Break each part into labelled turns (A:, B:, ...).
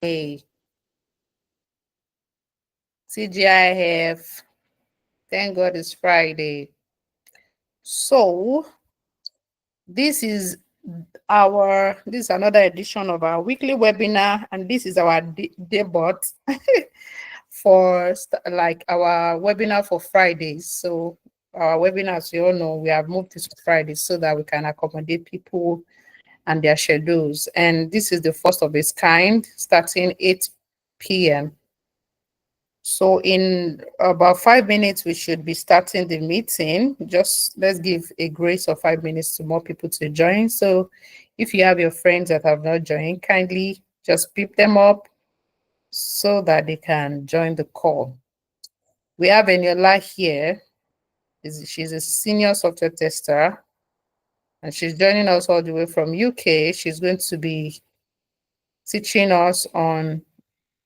A: Hey, TGIF. Thank God it's Friday. So this is this is another edition of our weekly webinar, and this is our debut for like our webinar for Fridays. So our webinars, you all know, we have moved this to Fridays so that we can accommodate people and their schedules. And this is the first of its kind, starting 8 p.m. So in about 5 minutes, we should be starting the meeting. Just let's give a grace of 5 minutes to more people to join. So if you have your friends that have not joined, kindly just pick them up so that they can join the call. We have Eniola here. She's a senior software tester, and she's joining us all the way from UK. She's going to be teaching us on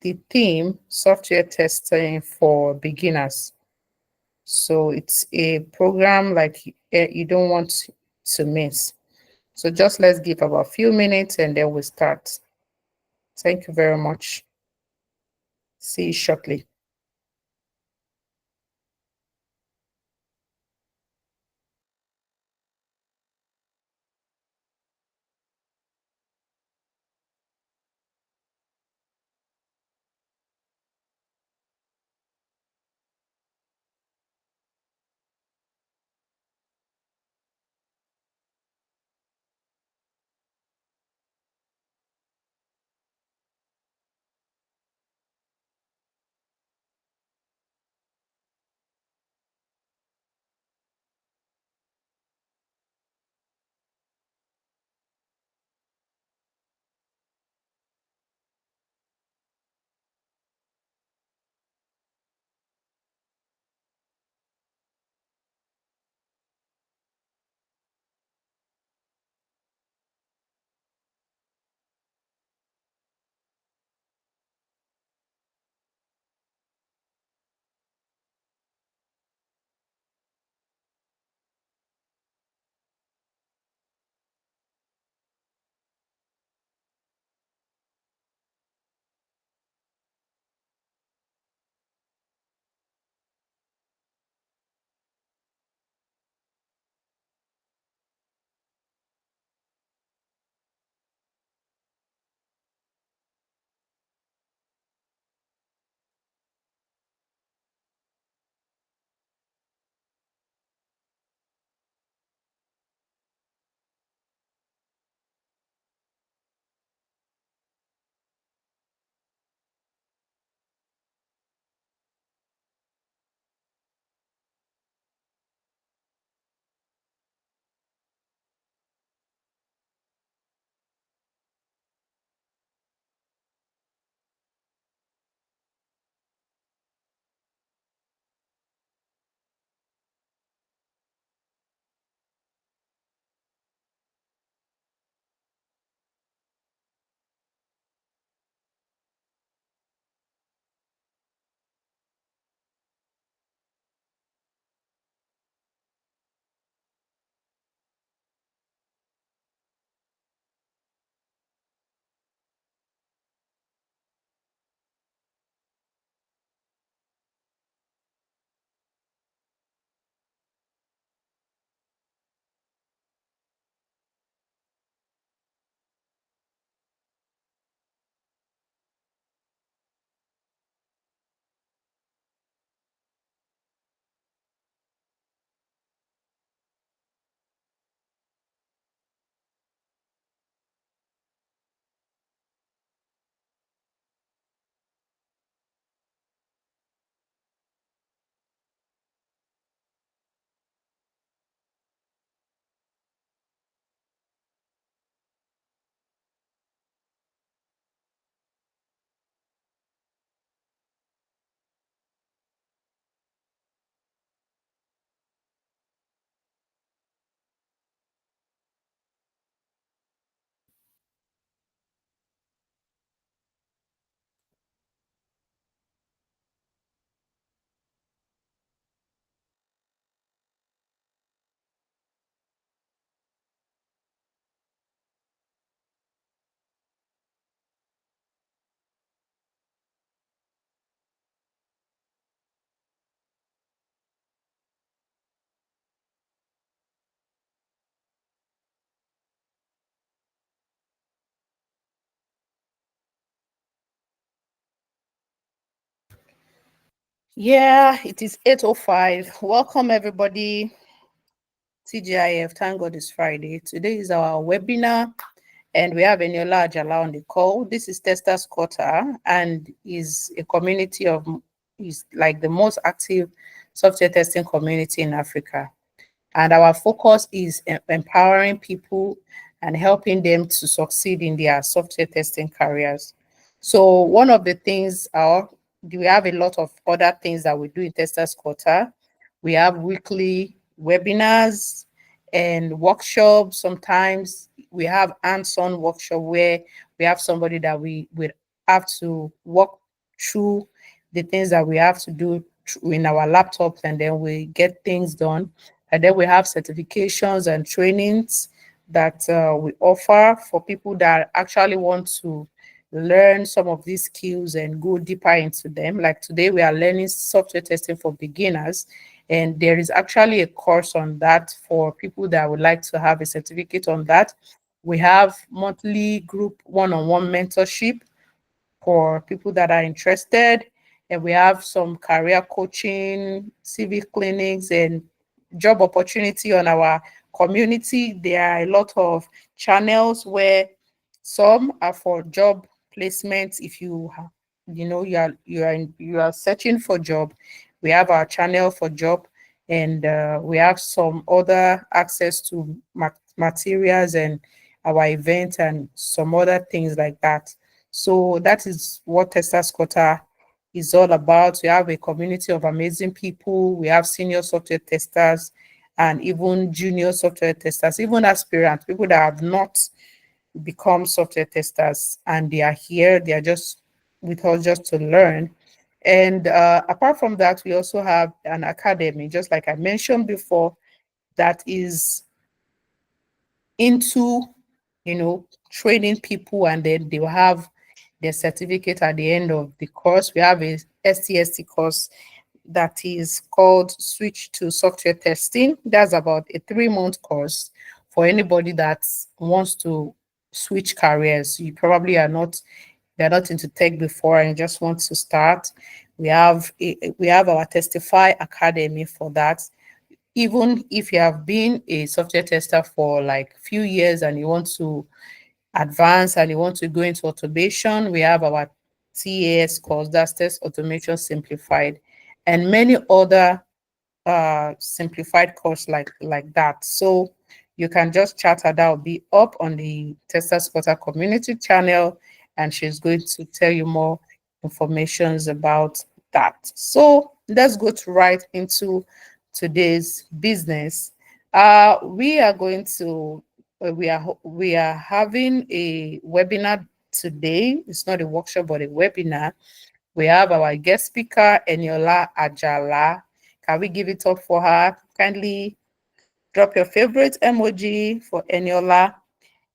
A: the theme software testing for beginners. So it's a program like you don't want to miss. So just let's give about a few minutes and then we'll start. Thank you very much. See you shortly. Yeah, it is 8:05. Welcome everybody. TGIF, thank God it's Friday. Today is our webinar and we have Eniola Ajala on the call. This is Testers Quarter and is a community of is like the most active software testing community in Africa. And our focus is empowering people and helping them to succeed in their software testing careers. So one of the things are we have a lot of other things that we do in Testers Quarter. We have weekly webinars and workshops. Sometimes we have hands-on workshop where we have somebody that we would have to walk through the things that we have to do in our laptops, and then we get things done. And then we have certifications and trainings that we offer for people that actually want to learn some of these skills and go deeper into them. Like today, we are learning software testing for beginners. And there is actually a course on that for people that would like to have a certificate on that. We have monthly group one-on-one mentorship for people that are interested. And we have some career coaching, civic clinics, and job opportunity on our community. There are a lot of channels where some are for job placement. If you are searching for job, we have our channel for job, and we have some other access to materials and our events and some other things like that. So that is what Testers Quarter is all about. We have a community of amazing people. We have senior software testers and even junior software testers, even aspirants, people that have not become software testers, and they are here. They are just with us just to learn. And apart from that, we also have an academy, just like I mentioned before, that is into training people, and then they will have their certificate at the end of the course. We have a STST course that is called Switch to Software Testing. That's about a 3-month course for anybody that wants to switch careers. You probably they're not into tech before and just want to start. We have our Testify Academy for that. Even if you have been a software tester for like few years and you want to advance and you want to go into automation, we have our TAS course, that's Test Automation Simplified, and many other simplified course like that. So you can just chat her. That will be up on the Testers Quarter community channel, and she's going to tell you more informations about that. So let's go to right into today's business. We are going to we are having a webinar today. It's not a workshop but a webinar. We have our guest speaker, Eniola Ajala. Can we give it up for her? Kindly drop your favorite emoji for Eniola.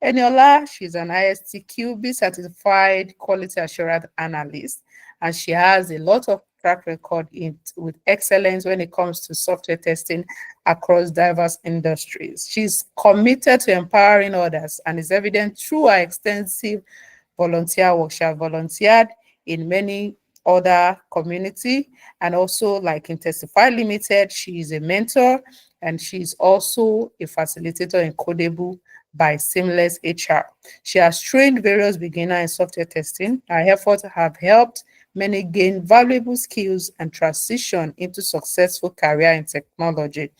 A: Eniola, she's an ISTQB certified quality assurance analyst, and she has a lot of track record with excellence when it comes to software testing across diverse industries. She's committed to empowering others and is evident through her extensive volunteer work. She has volunteered in many other community, and also like in Testify Limited, she is a mentor, and she's also a facilitator in Codable by Seamless HR. She has trained various beginners in software testing. Her efforts have helped many gain valuable skills and transition into successful career in technology.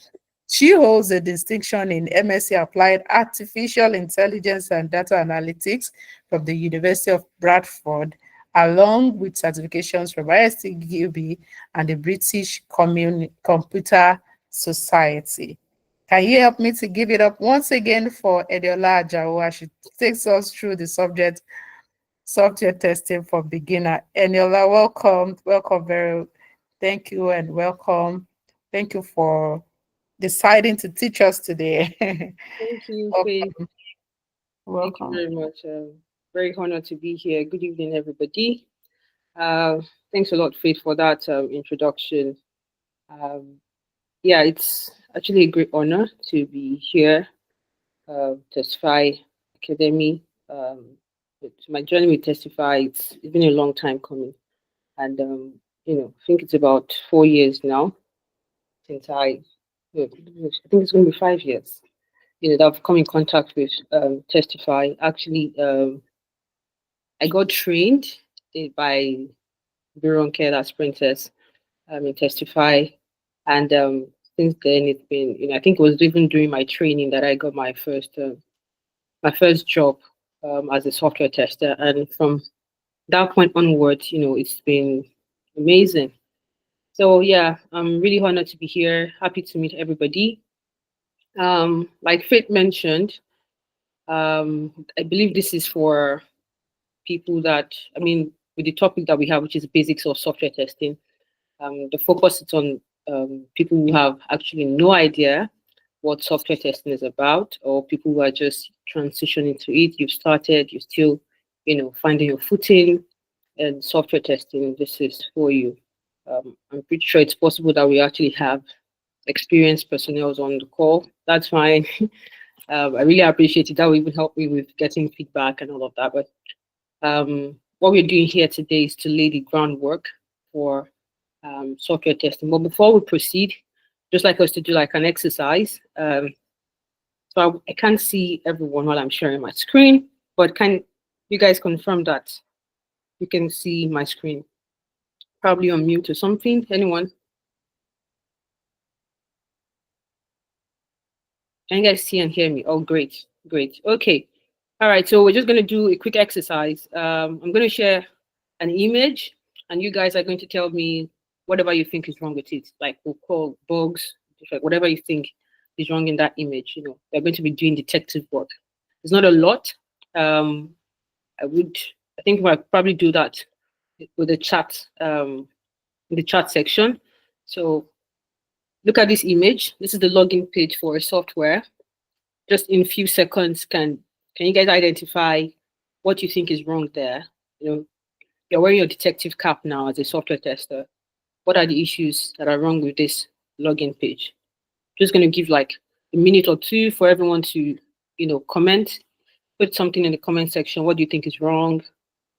A: She holds a distinction in MSc Applied Artificial Intelligence and Data Analytics from the University of Bradford, along with certifications from ISTQB and the British Computer Society. Can you help me to give it up once again for Eniola Ajala as she takes us through the subject software testing for beginner? Eniola, welcome. Welcome very. Thank you and welcome. Thank you for deciding to teach us today.
B: Thank you, Faith.
A: Welcome.
B: Thank you
A: Welcome.
B: very much. Very honored to be here. Good evening, everybody. Uh, Thanks a lot, Faith, for that introduction. Um, yeah, it's actually a great honor to be here, Testify Academy. My journey with Testify, it's been a long time coming. And I think it's about 4 years now since I think it's going to be 5 years. That I've come in contact with Testify. Actually, I got trained by Bironke, that's Princess, in Testify, and since then it's been, I think it was even during my training that I got my first job as a software tester, and from that point onwards, it's been amazing. So yeah, I'm really honored to be here. Happy to meet everybody. Like Faith mentioned, I believe this is for people that, I mean, with the topic that we have, which is basics of software testing. The focus is on people who have actually no idea what software testing is about, or people who are just transitioning to it. You've started, you're still, finding your footing, and software testing. This is for you. I'm pretty sure it's possible that we actually have experienced personnel on the call. That's fine. I really appreciate it. That will even help me with getting feedback and all of that. But what we're doing here today is to lay the groundwork for software testing. But before we proceed, just like us to do like an exercise. So I can't see everyone while I'm sharing my screen, but can you guys confirm that you can see my screen? Probably on mute or something. Anyone? Can you guys see and hear me? Oh, great, great. Okay. All right. So we're just going to do a quick exercise. I'm going to share an image, and you guys are going to tell me whatever you think is wrong with it. Like we'll call bugs, like whatever you think is wrong in that image. They're going to be doing detective work. It's not a lot. Um, I would, I think we'll probably do that with the chat, in the chat section. So look at this image. This is the login page for a software. Just in a few seconds, can you guys identify what you think is wrong there? You're wearing your detective cap now as a software tester. What are the issues that are wrong with this login page? Just going to give like a minute or two for everyone to, comment, put something in the comment section. What do you think is wrong?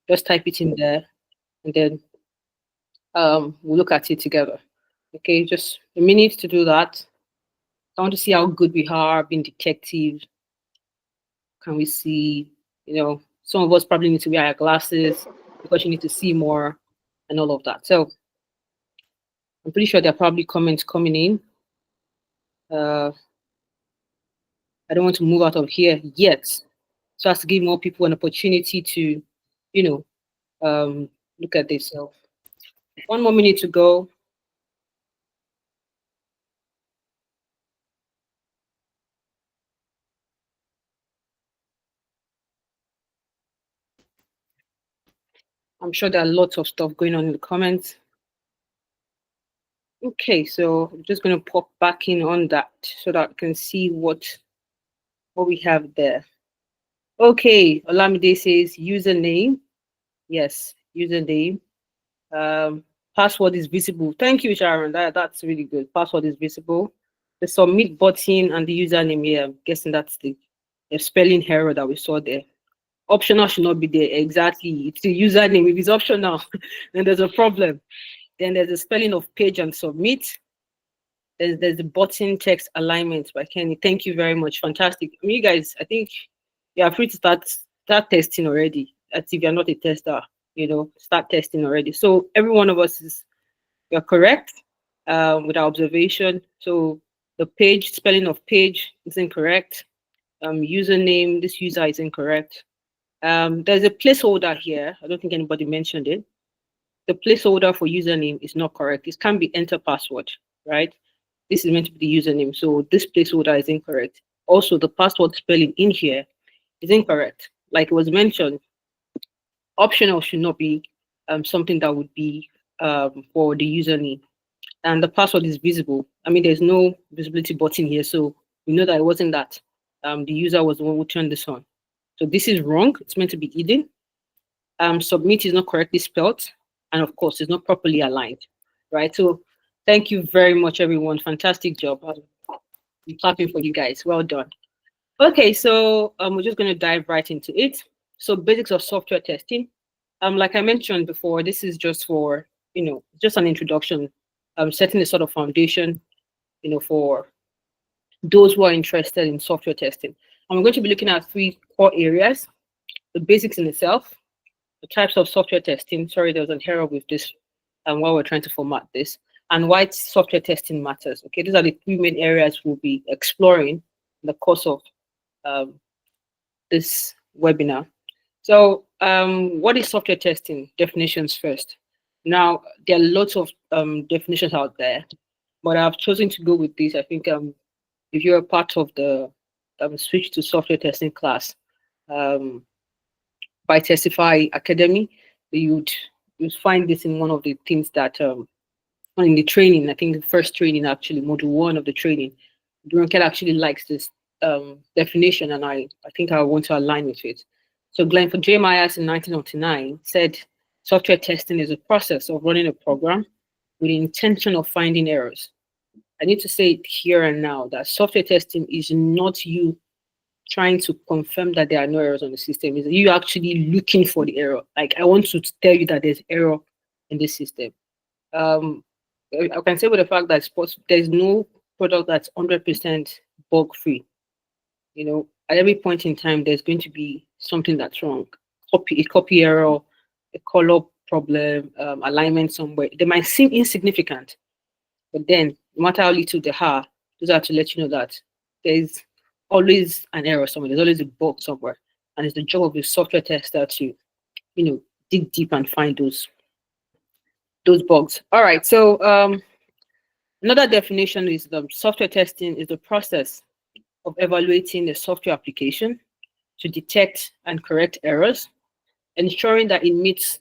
B: Just type it in there, and then we'll look at it together. Okay, just a minute to do that. I want to see how good we are being detective. Can we see, some of us probably need to wear our glasses because you need to see more and all of that. So I'm pretty sure there are probably comments coming in. I don't want to move out of here yet. So as to give more people an opportunity to, you know, look at this. So 1 more minute to go. I'm sure there are lots of stuff going on in the comments. Okay, so I'm just going to pop back in on that so that I can see what we have there. Okay, Olamide says username. Yes, username. Password is visible. Thank you, Sharon. That's really good. Password is visible. The submit button and the username here, I'm guessing that's the spelling error that we saw there. Optional should not be there. Exactly. It's the username. If it's optional, then there's a problem. Then there's a spelling of page and submit. There's the button text alignment by Kenny. Thank you very much. Fantastic. You guys, I think you are free to start testing already. That's if you're not a tester, start testing already. So every one of us you're correct with our observation. So the page spelling of page is incorrect. Username, this user is incorrect. There's a placeholder here. I don't think anybody mentioned it. The placeholder for username is not correct. This can be enter password, right? This is meant to be the username. So this placeholder is incorrect. Also, the password spelling in here is incorrect. Like it was mentioned, optional should not be something that would be for the username. And the password is visible. I mean, there's no visibility button here. So we know that it wasn't that. The user was the one who turned this on. So this is wrong. It's meant to be hidden. Submit is not correctly spelled. And of course, it's not properly aligned, right? So thank you very much, everyone. Fantastic job. I'm clapping for you guys. Well done. Okay, so we're just going to dive right into it. So basics of software testing. Like I mentioned before, this is just for just an introduction, setting a sort of foundation, for those who are interested in software testing. And we're going to be looking at three core areas: the basics in itself, the types of software testing. Sorry, there was an error with this, while we're trying to format this, and why software testing matters. Okay, these are the three main areas we'll be exploring in the course of um, this webinar. So, what is software testing? Definitions first. Now, there are lots of definitions out there, but I've chosen to go with this. I think if you're a part of the switch to software testing class um, by Testify Academy, you'd you'd find this in one of the things that in the training. I think the first training, actually, module one of the training, Drunken actually likes this definition, and I think I want to align with it. So Glenn J. Myers in 1999 said, software testing is a process of running a program with the intention of finding errors. I need to say it here and now that software testing is not you trying to confirm that there are no errors on the system. Is you actually looking for the error. Like, I want to tell you that there's error in this system. Um, I can say with the fact that there's no product that's 100% bug free. At every point in time, there's going to be something that's wrong. A copy error, a color problem, alignment somewhere. They might seem insignificant, but then no matter how little they are, those are to let you know that there's always an error somewhere. There's always a bug somewhere, and it's the job of the software tester to, dig deep and find those bugs. All right. So another definition is the software testing is the process of evaluating the software application to detect and correct errors, ensuring that it meets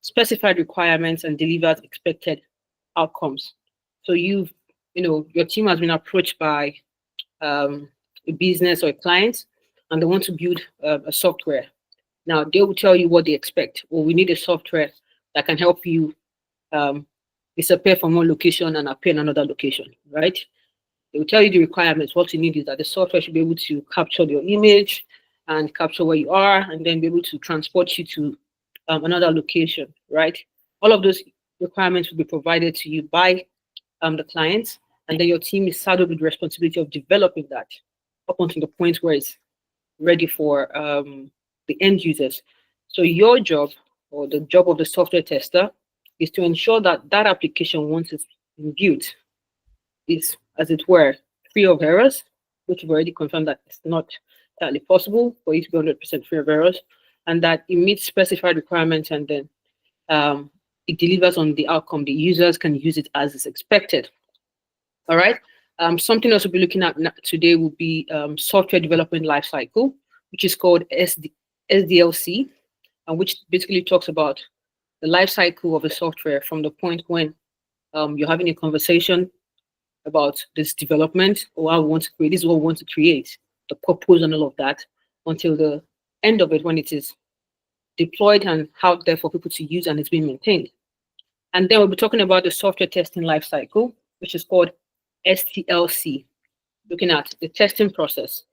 B: specified requirements and delivers expected outcomes. So your team has been approached by a business or a client, and they want to build a software. Now they will tell you what they expect. Well, we need a software that can help you disappear from one location and appear in another location, right? They will tell you the requirements. What you need is that the software should be able to capture your image and capture where you are, and then be able to transport you to another location, right? All of those requirements will be provided to you by the client, and then your team is saddled with the responsibility of developing that up until the point where it's ready for the end users. So your job, or the job of the software tester, is to ensure that that application, once it's been built, is, as it were, free of errors, which we've already confirmed that it's not entirely possible for it to be 100% free of errors, and that it meets specified requirements, and then it delivers on the outcome. The users can use it as is expected. All right. Something else we'll be looking at today will be software development lifecycle, which is called SDLC, and which basically talks about the life cycle of a software from the point when you're having a conversation about this development, or how we want to create, this is what we want to create, the purpose and all of that, until the end of it when it is deployed and out there for people to use and it's being maintained. And then we'll be talking about the software testing life cycle, which is called STLC, looking at the testing process,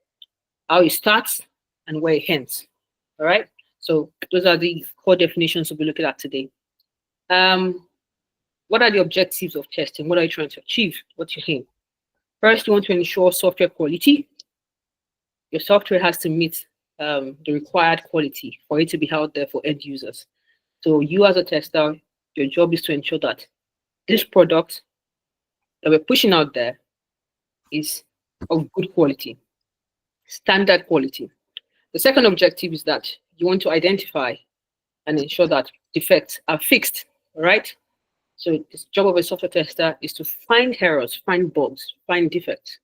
B: how it starts and where it ends. All right. So those are the core definitions we'll be looking at today. What are the objectives of testing? What are you trying to achieve? What's your aim? First, you want to ensure software quality. Your software has to meet the required quality for it to be out there for end users. So you, as a tester, your job is to ensure that this product that we're pushing out there is of good quality, standard quality. The second objective is that you want to identify and ensure that defects are fixed, all right? So the job of a software tester is to find errors, find bugs, find defects,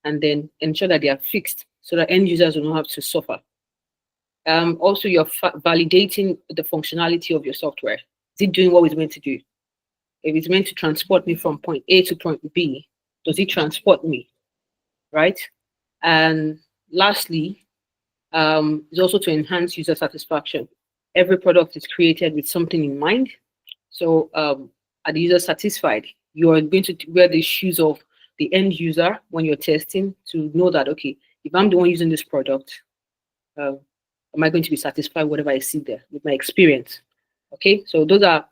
B: and then ensure that they are fixed so that end users will not have to suffer. Also, you're validating the functionality of your software. Is it doing what it's meant to do? If it's meant to transport me from point A to point B, does it transport me, right? And lastly, is also to enhance user satisfaction. Every product is created with something in mind. So are the users satisfied? You are going to wear the shoes of the end user when you're testing to know that, okay, if I'm the one using this product, am I going to be satisfied whatever I see there with my experience? Okay, so those are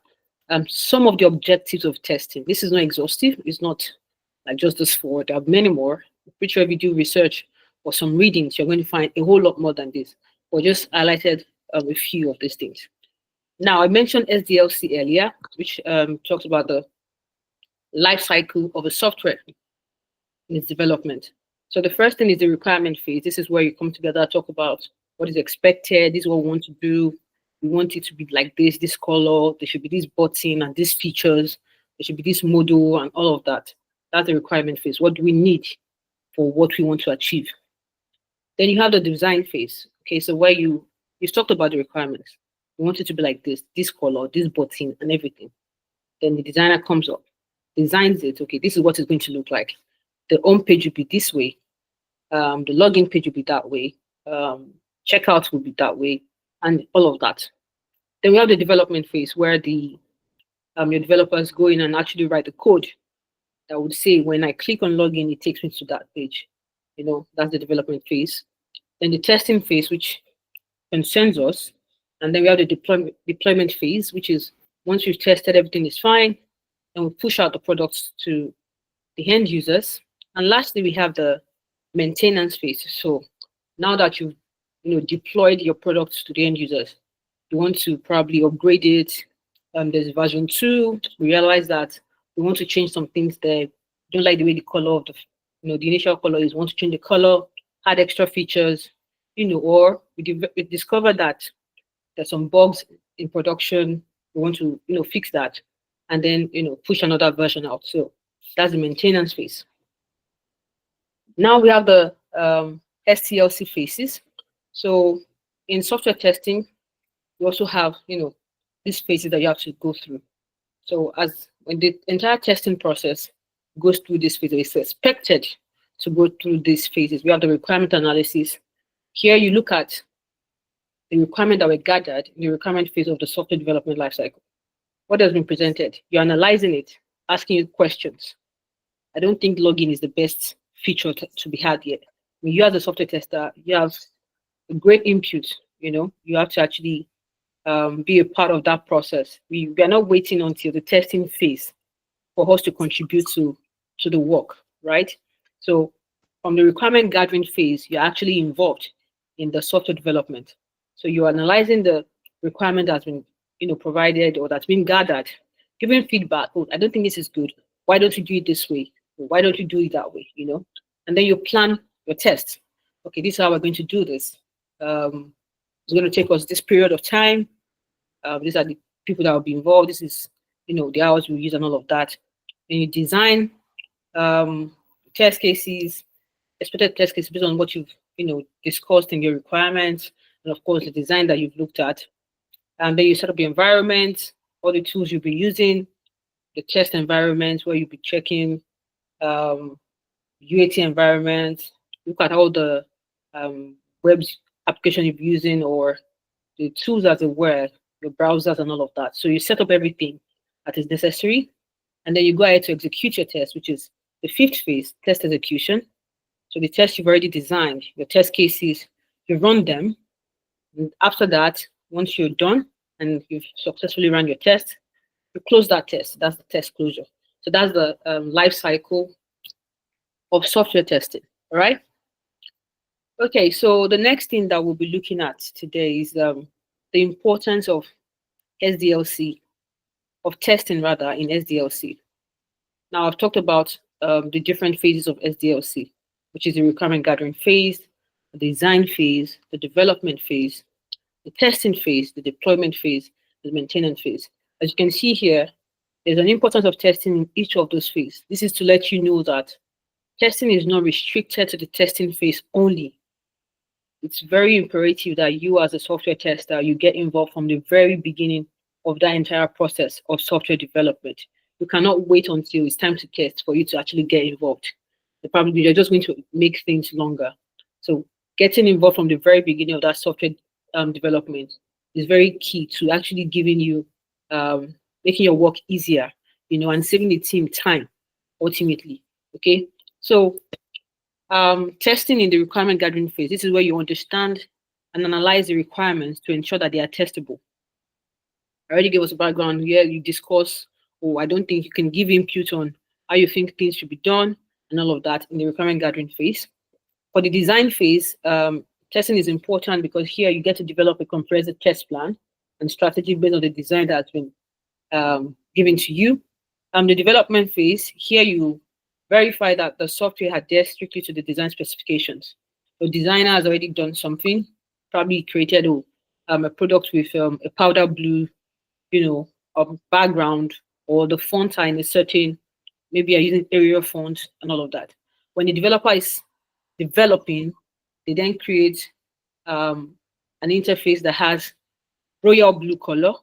B: Some of the objectives of testing. This is not exhaustive. It's not like just this four. There are many more. I'm pretty sure if you do research or some readings, you're going to find a whole lot more than this. But just highlighted a few of these things. Now, I mentioned SDLC earlier, which talks about the life cycle of a software in its development. So the first thing is the requirement phase. This is where you come together, talk about what is expected. This is what we want to do. We want it to be like this color. There should be this button and these features. There should be this model and all of that. That's the requirement phase. What do we need for what we want to achieve? Then you have the design phase. Okay, so where you've talked about the requirements. You want it to be like this color, this button, and everything. Then the designer comes up, designs it. Okay, this is what it's going to look like. The home page will be this way. The login page will be that way. Checkout will be that way, and all of that. Then we have the development phase where the your developers go in and actually write the code that would say when I click on login, it takes me to that page. That's the development phase. Then the testing phase, which concerns us, and then we have the deployment phase, which is once we've tested everything is fine, and we push out the products to the end users. And lastly, we have the maintenance phase. So now that you've deployed your products to the end users, you want to probably upgrade it. There's version 2. We realize that we want to change some things there. You don't like the way the color of the initial color is. Want to change the color, add extra features, or we discover that there's some bugs in production. We want to fix that, and then push another version out. So that's the maintenance phase. Now we have the STLC phases. So in software testing, you also have these phases that you have to go through. So as when the entire testing process goes through this phase, it's expected to go through these phases. We have the requirement analysis. Here you look at the requirement that were gathered in the requirement phase of the software development lifecycle. What has been presented? You're analyzing it, asking you questions. I don't think login is the best feature to be had yet. When you as a software tester, you have a great input. You have to actually be a part of that process. We are not waiting until the testing phase for us to contribute to the work, right? So from the requirement gathering phase, you're actually involved in the software development. So you're analyzing the requirement that's been provided or that's been gathered, giving feedback. Oh, I don't think this is good. Why don't you do it this way? Why don't you do it that way? And then you plan your test. Okay, this is how we're going to do this. It's going to take us this period of time. These are the people that will be involved. This is, the hours we use and all of that. And you design test cases, expected test cases based on what you've, discussed in your requirements, and of course the design that you've looked at. And then you set up the environment, all the tools you'll be using, the test environment where you'll be checking UAT environment, look at all the web application you're using or the tools as it were, your browsers and all of that. So you set up everything that is necessary, and then you go ahead to execute your test, which is the fifth phase, test execution. So the test you've already designed, your test cases, you run them. And after that, once you're done and you've successfully run your test, you close that test. That's the test closure. So that's the life cycle of software testing. All right. Okay, so the next thing that we'll be looking at today is the importance of SDLC, of testing rather in SDLC. Now I've talked about the different phases of SDLC, which is the requirement gathering phase, the design phase, the development phase, the testing phase, the deployment phase, the maintenance phase. As you can see here, there's an importance of testing in each of those phases. This is to let you know that testing is not restricted to the testing phase only. It's very imperative that you as a software tester, you get involved from the very beginning of that entire process of software development. You cannot wait until it's time to test for you to actually get involved. You're just going to make things longer. So getting involved from the very beginning of that software development is very key to actually giving you, making your work easier, and saving the team time ultimately. Okay. So testing in the requirement gathering phase, this is where you understand and analyze the requirements to ensure that they are testable. I already gave us a background. Here you discuss, oh, I don't think you can give input on how you think things should be done and all of that in the requirement gathering phase. For the design phase, testing is important because here you get to develop a comprehensive test plan and strategy based on the design that has been given to you. The development phase, here you verify that the software adheres strictly to the design specifications. The designer has already done something, probably created a product with a powder blue, background, or the font are in a certain, maybe you're using Arial font and all of that. When the developer is developing, they then create um, an interface that has royal blue color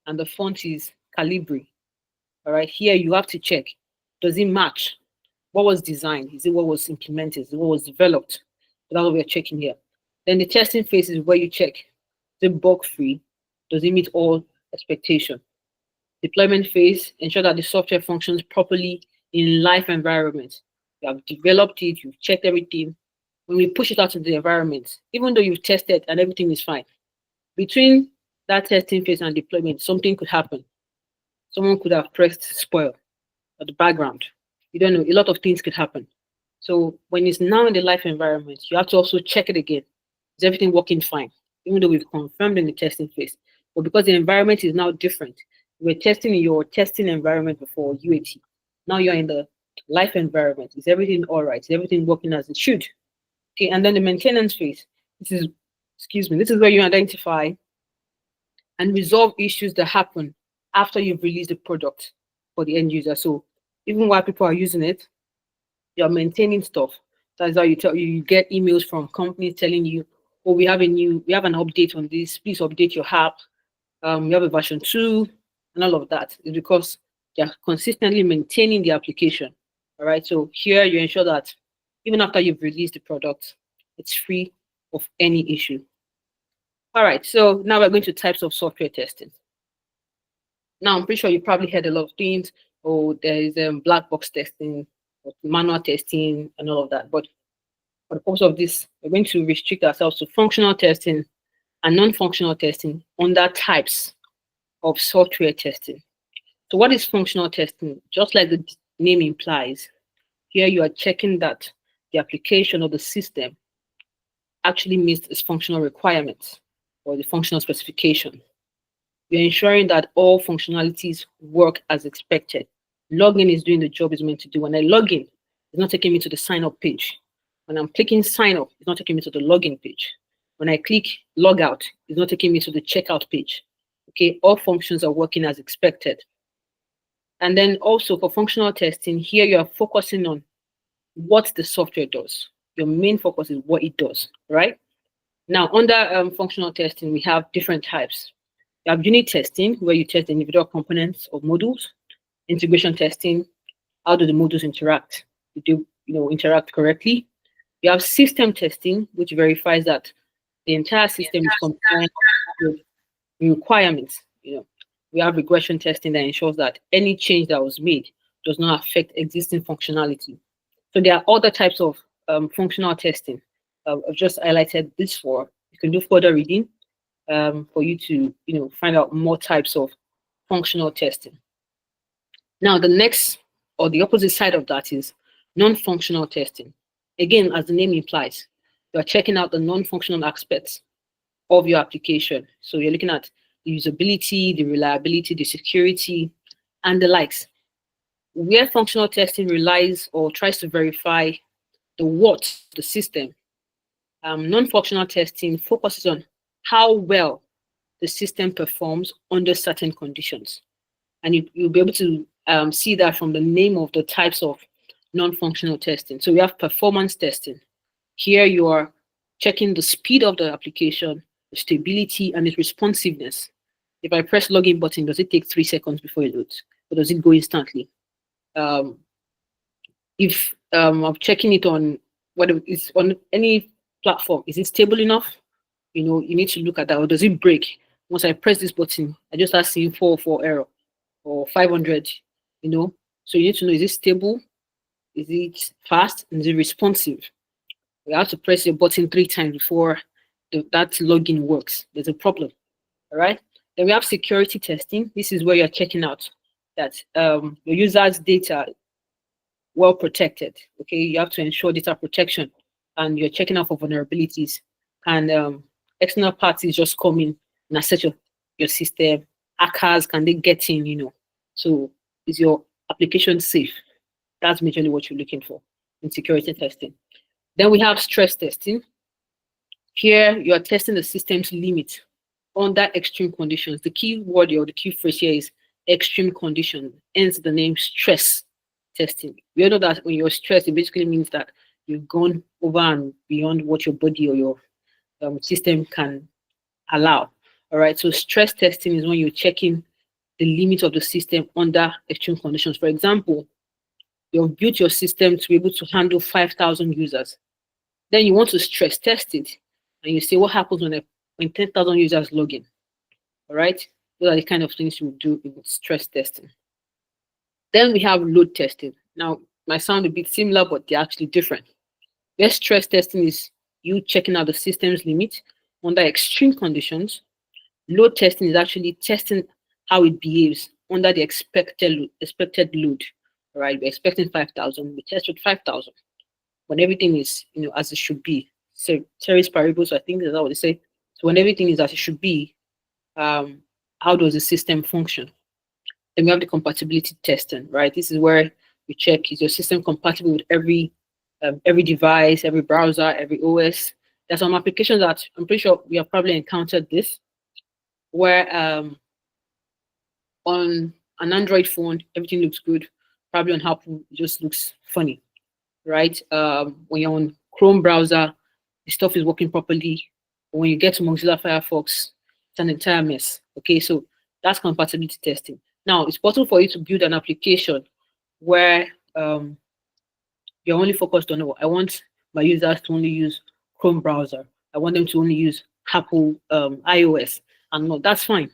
B: and the font is Calibri. All right, here you have to check, does it match what was designed? Is it what was implemented? Is it what was developed? So that's what we're checking here. Then the testing phase is where you check, is it bug free? Does it meet all expectation? Deployment phase, ensure that the software functions properly in live environment. You have developed it, you've checked everything. When we push it out into the environment, even though you've tested and everything is fine, between that testing phase and deployment, something could happen. Someone could have pressed spoil or the background. You don't know, a lot of things could happen. So when it's now in the live environment, you have to also check it again. Is everything working fine? Even though we've confirmed in the testing phase. But because the environment is now different, you were testing in your testing environment before UAT. Now you're in the live environment. Is everything all right? Is everything working as it should? Okay, and then the maintenance phase. This is where you identify and resolve issues that happen after you've released the product for the end user. So even while people are using it, you're maintaining stuff. That's how you get emails from companies telling you, oh, we have an update on this. Please update your app. We have a version 2 and all of that. It's because they're consistently maintaining the application. All right. So here you ensure that even after you've released the product, it's free of any issue. All right. So now we're going to types of software testing. Now I'm pretty sure you probably heard a lot of things. Oh, there is black box testing, manual testing, and all of that. But for the purpose of this, we're going to restrict ourselves to functional testing and non-functional testing under types of software testing. So what is functional testing? Just like the name implies, here you are checking that the application or the system actually meets its functional requirements or the functional specification. You're ensuring that all functionalities work as expected. Login is doing the job it's meant to do. When I log in, it's not taking me to the sign up page. When I'm clicking sign up, it's not taking me to the login page. When I click log out, it's not taking me to the checkout page. Okay, all functions are working as expected. And then also for functional testing, here you are focusing on what the software does. Your main focus is what it does, right? Now, under functional testing, we have different types. You have unit testing, where you test the individual components of modules. Integration testing, how do the modules interact? Do they, interact correctly? You have system testing, which verifies that the entire system is compliant with requirements. We have regression testing that ensures that any change that was made does not affect existing functionality. So there are other types of functional testing. I've just highlighted this for. You can do further reading for you to find out more types of functional testing. Now, the next or the opposite side of that is non-functional testing. Again, as the name implies, you are checking out the non-functional aspects of your application. So you're looking at the usability, the reliability, the security, and the likes. Where functional testing relies or tries to verify the what of the system, non-functional testing focuses on how well the system performs under certain conditions. And you'll be able to see that from the name of the types of non-functional testing. So we have performance testing. Here you are checking the speed of the application, the stability, and its responsiveness. If I press login button, does it take 3 seconds before it loads? Or does it go instantly? If I'm checking it on whether it's on any platform, is it stable enough? You need to look at that. Or does it break? Once I press this button, I just start seeing 404 error or 500, So you need to know, is it stable? Is it fast? And is it responsive? You have to press your button 3 times before that login works. There's a problem. All right. Then we have security testing. This is where you're checking out that your users' data well protected. Okay, you have to ensure data protection, and you're checking out for vulnerabilities. And external parties just come in and access your system. Hackers, can they get in? So is your application safe? That's majorly what you're looking for in security testing. Then we have stress testing. Here, you are testing the system's limit under extreme conditions. The key word or the key phrase here is extreme condition, hence the name stress testing. We all know that when you're stressed, it basically means that you've gone over and beyond what your body or your system can allow. All right, so stress testing is when you're checking the limit of the system under extreme conditions. For example, you've built your system to be able to handle 5,000 users. Then you want to stress test it, and you say, what happens when 10,000 users log in? All right, those are the kind of things you do in stress testing. Then we have load testing. Now, might sound a bit similar, but they're actually different. Where stress testing is you checking out the system's limit under extreme conditions. Load testing is actually testing how it behaves under the expected load. All right, we're expecting 5,000. We test with 5,000 when everything is as it should be. So ceteris paribus, I think that's what they say. So when everything is as it should be, how does the system function? Then we have the compatibility testing, right? This is where we check, is your system compatible with every device, every browser, every OS. There's some applications that I'm pretty sure we have probably encountered this, where on an Android phone everything looks good, probably on Apple it just looks funny, right? When you're on Chrome browser, the stuff is working properly. But when you get to Mozilla Firefox, it's an entire mess. Okay, so that's compatibility testing. Now, it's possible for you to build an application where you're only focused on, I want my users to only use Chrome browser. I want them to only use Apple iOS. And no, that's fine.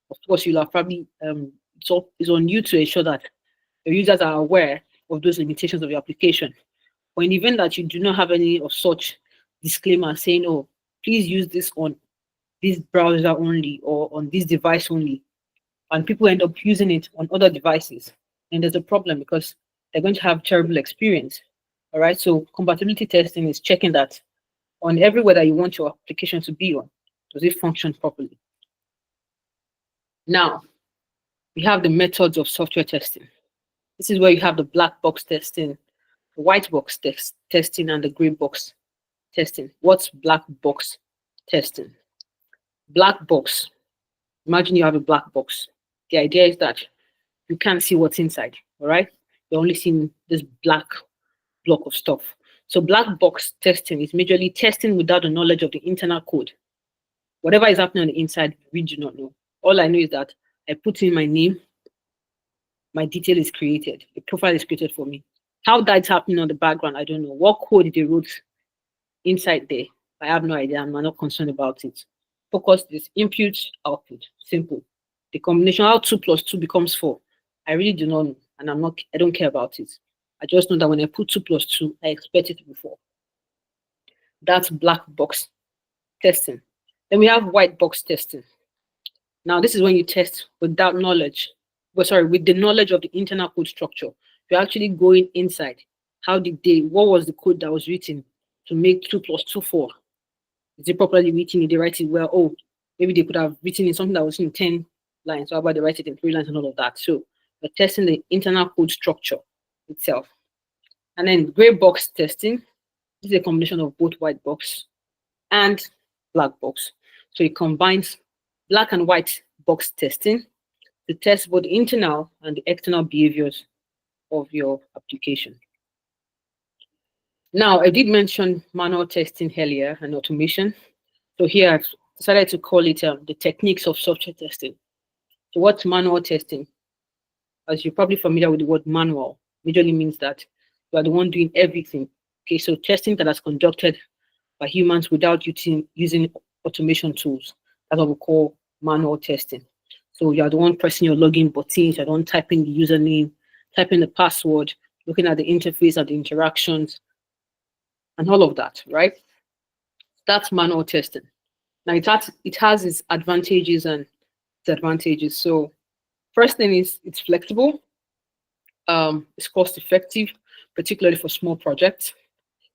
B: Of course, you'll have probably, it's on you to ensure that your users are aware of those limitations of your application. Or in the event that you do not have any of such disclaimer saying, oh, please use this on this browser only or on this device only, and people end up using it on other devices, and there's a problem because they're going to have terrible experience. All right, so compatibility testing is checking that on everywhere that you want your application to be on, does it function properly? Now, we have the methods of software testing. This is where you have the black box testing, the white box testing, and the gray box testing. What's black box testing? Black box. Imagine you have a black box. The idea is that you can't see what's inside, all right? You're only seeing this black block of stuff. So black box testing is majorly testing without the knowledge of the internal code. Whatever is happening on the inside, we do not know. All I know is that I put in my name, my detail is created, the profile is created for me. How that's happening on the background, I don't know. What code they wrote inside there, I have no idea. I'm not concerned about it. Focus is input, output, simple. The combination, how 2 plus 2 becomes 4, I really do not know, and I don't care about it. I just know that when I put 2 plus 2, I expect it to be 4. That's black box testing. Then we have white box testing. Now, this is when you test without knowledge, with the knowledge of the internal code structure. You're actually going inside. What was the code that was written to make 2 plus 2 4? Is it properly written? Did they write it well? Oh, maybe they could have written in something that was in 10 lines. So how about they write it in 3 lines and all of that? So we're testing the internal code structure itself. And then gray box testing. This is a combination of both white box and black box. So it combines black and white box testing to test both the internal and the external behaviors of your application. Now, I did mention manual testing earlier and automation. So here I've decided to call it the techniques of software testing. So what's manual testing? As you're probably familiar with the word manual, majorly means that you are the one doing everything. Okay, so testing that is conducted by humans without using automation tools. That's what we call manual testing. So you are the one pressing your login buttons, you're the one typing the username, typing the password, looking at the interface and the interactions, and all of that, right? That's manual testing. Now it has its advantages and disadvantages. So first thing is it's flexible, it's cost effective, particularly for small projects,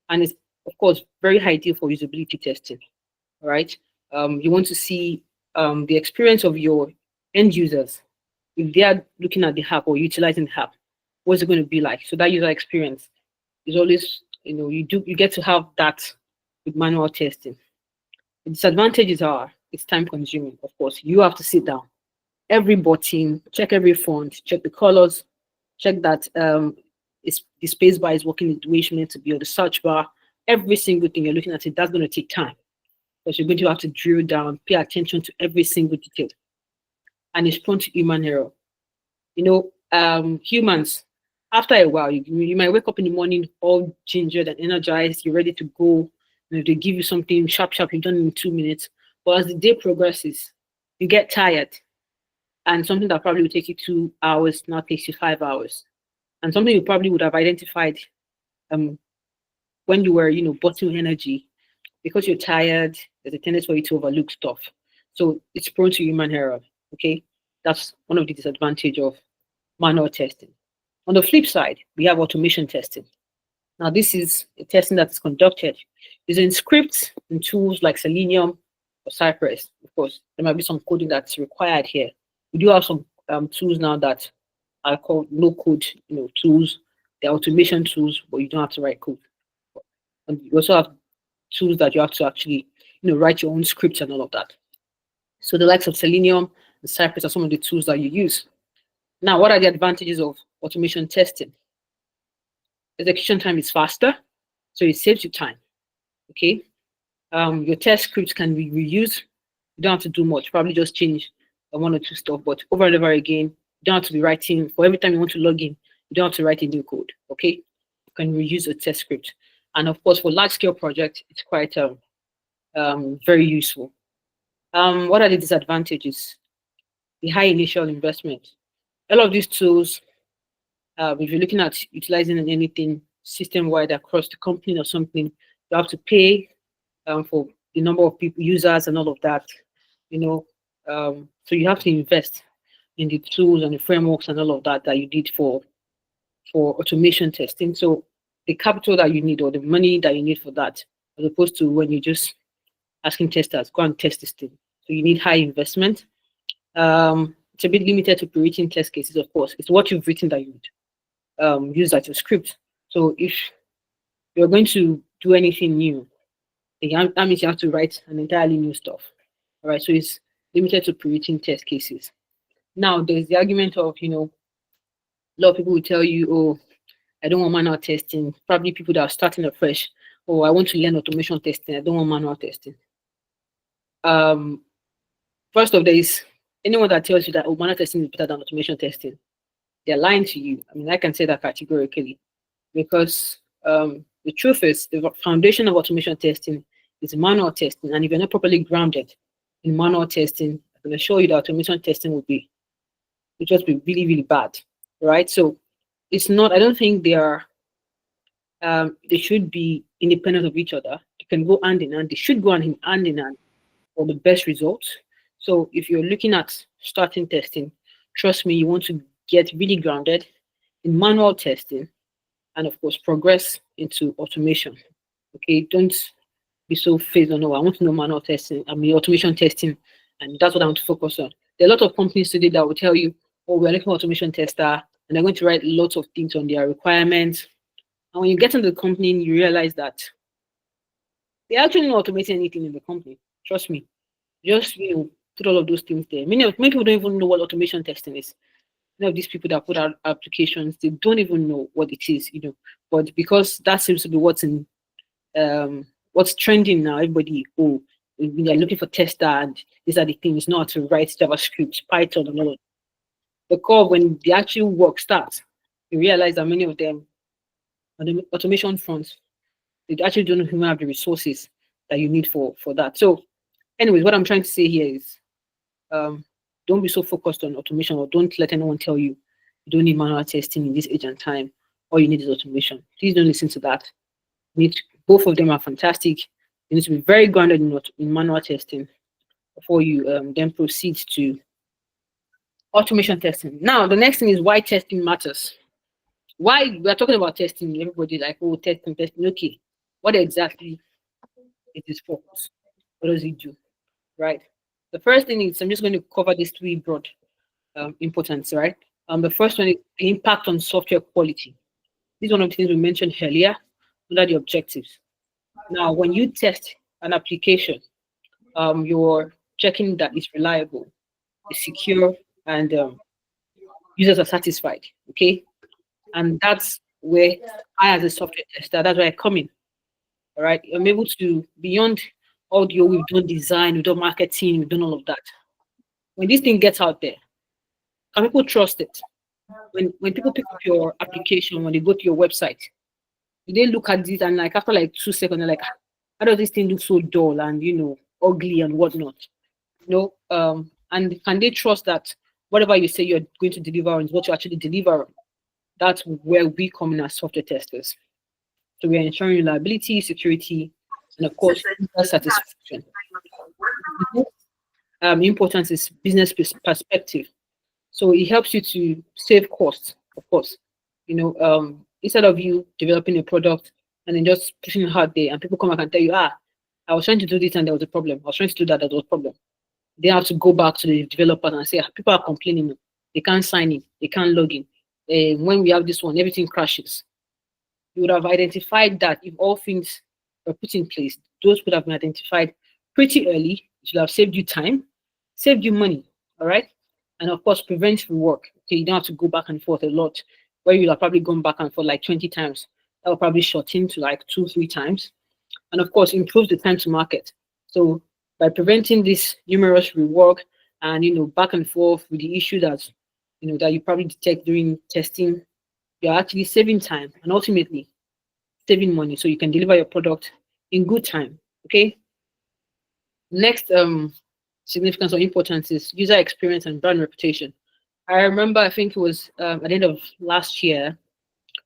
B: and it's of course very ideal for usability testing. All right. You want to see the experience of your end users if they are looking at the app or utilizing the app. What's it going to be like? So that user experience is always, you get to have that with manual testing. The disadvantages are it's time consuming. Of course, you have to sit down every button, check every font, check the colors, check that the space bar is working the way it's meant to be, or the search bar. Every single thing you're looking at it, that's going to take time because you're going to have to drill down, pay attention to every single detail, and it's prone to human error. Humans, after a while, you might wake up in the morning all gingered and energized, you're ready to go. They give you something sharp, sharp, you've done in 2 minutes. But as the day progresses, you get tired, and something that probably would take you 2 hours now takes you 5 hours, and something you probably would have identified um, when you were, bottle energy, because you're tired, there's a tendency for you to overlook stuff. So it's prone to human error. Okay. That's one of the disadvantages of manual testing. On the flip side, we have automation testing. Now, this is a testing that is conducted using scripts and tools like Selenium or Cypress. Of course, there might be some coding that's required here. We do have some tools now that are called no code, tools. They're automation tools, but you don't have to write code. And you also have tools that you have to actually, write your own scripts and all of that. So the likes of Selenium and Cypress are some of the tools that you use. Now, what are the advantages of automation testing? Execution time is faster, so it saves you time. Okay. Your test scripts can be reused. You don't have to do much, probably just change one or two stuff, but over and over again, you don't have to be writing for every time you want to log in, you don't have to write a new code. Okay. You can reuse a test script. And of course, for large scale projects, it's quite very useful. What are the disadvantages? The high initial investment. A lot of these tools, if you're looking at utilizing anything system wide across the company or something, you have to pay for the number of people, users, and all of that. So you have to invest in the tools and the frameworks and all of that that you need for automation testing. So the capital that you need or the money that you need for that, as opposed to when you're just asking testers, go and test this thing. So you need high investment. It's a bit limited to creating test cases, of course. It's what you've written that you would use as your script. So if you're going to do anything new, that means you have to write an entirely new stuff. All right. So it's limited to creating test cases. Now there's the argument of, a lot of people will tell you, oh, I don't want manual testing. Probably people that are starting afresh. Oh, I want to learn automation testing. I don't want manual testing. First of, there is anyone that tells you that manual testing is better than automation testing, they're lying to you. I mean, I can say that categorically because the truth is the foundation of automation testing is manual testing, and if you're not properly grounded in manual testing, I can assure you that automation testing would just be really, really bad, right? So it's not. I don't think they are. They should be independent of each other. They can go hand in hand. They should go hand in hand for the best results. So if you're looking at starting testing, trust me, you want to get really grounded in manual testing and of course progress into automation. Okay, don't be so phased on, oh, I want to know manual testing, I mean automation testing, and that's what I want to focus on. There are a lot of companies today that will tell you, oh, we're looking for automation tester, and they're going to write lots of things on their requirements. And when you get into the company, you realize that they actually not automating anything in the company. Trust me. Just put all of those things there. Many people don't even know what automation testing is. Many of these people that put out applications, they don't even know what it is, But because that seems to be what's trending now, everybody, oh, they're looking for tester, and these are the things, not to write JavaScript, Python, and all of the core. When the actual work starts, you realize that many of them on the automation front, they actually don't even have the resources that you need for that. So, anyways, what I'm trying to say here is don't be so focused on automation, or don't let anyone tell you you don't need manual testing in this age and time. All you need is automation. Please don't listen to that. Both of them are fantastic. You need to be very grounded in manual testing before you then proceed to automation testing. Now, the next thing is why testing matters. Why we are talking about testing? Everybody like, oh, testing, testing. Okay, what exactly is its purpose? What does it do? Right. The first thing is I'm just going to cover these three broad importance. Right. The first one is the impact on software quality. This is one of the things we mentioned earlier under the objectives. Now, when you test an application, you're checking that it's reliable, it's secure, and users are satisfied. Okay, and that's where I, as a software tester, that's where I come in. All right, I'm able to beyond audio, we've done design, we've done marketing, we've done all of that. When this thing gets out there, can people trust it? When people pick up your application, when they go to your website, do they look at this and like after like 2 seconds, they're like, "Ah, how does this thing look so dull and ugly and whatnot? And can they trust that whatever you say you're going to deliver on is what you actually deliver on? That's where we come in as software testers. So we are ensuring reliability, security, and of course, user satisfaction. Importance is business perspective. So it helps you to save costs, of course. Instead of you developing a product and then just pushing it out there, and people come back and tell you, I was trying to do this and there was a problem. I was trying to do that, there was a problem. They have to go back to the developers and say, people are complaining. They can't sign in. They can't log in. When we have this one, everything crashes. You would have identified that if all things were put in place, those would have been identified pretty early. It should have saved you time, saved you money, all right? And of course, prevents rework. Okay, you don't have to go back and forth a lot, where you'll have probably gone back and forth like 20 times. That will probably shorten to like 2, 3 times. And of course, improve the time to market. So by preventing this numerous rework and back and forth with the issue that you probably detect during testing, you're actually saving time and ultimately saving money so you can deliver your product in good time. Okay. Next significance or importance is user experience and brand reputation. I remember, I think it was at the end of last year,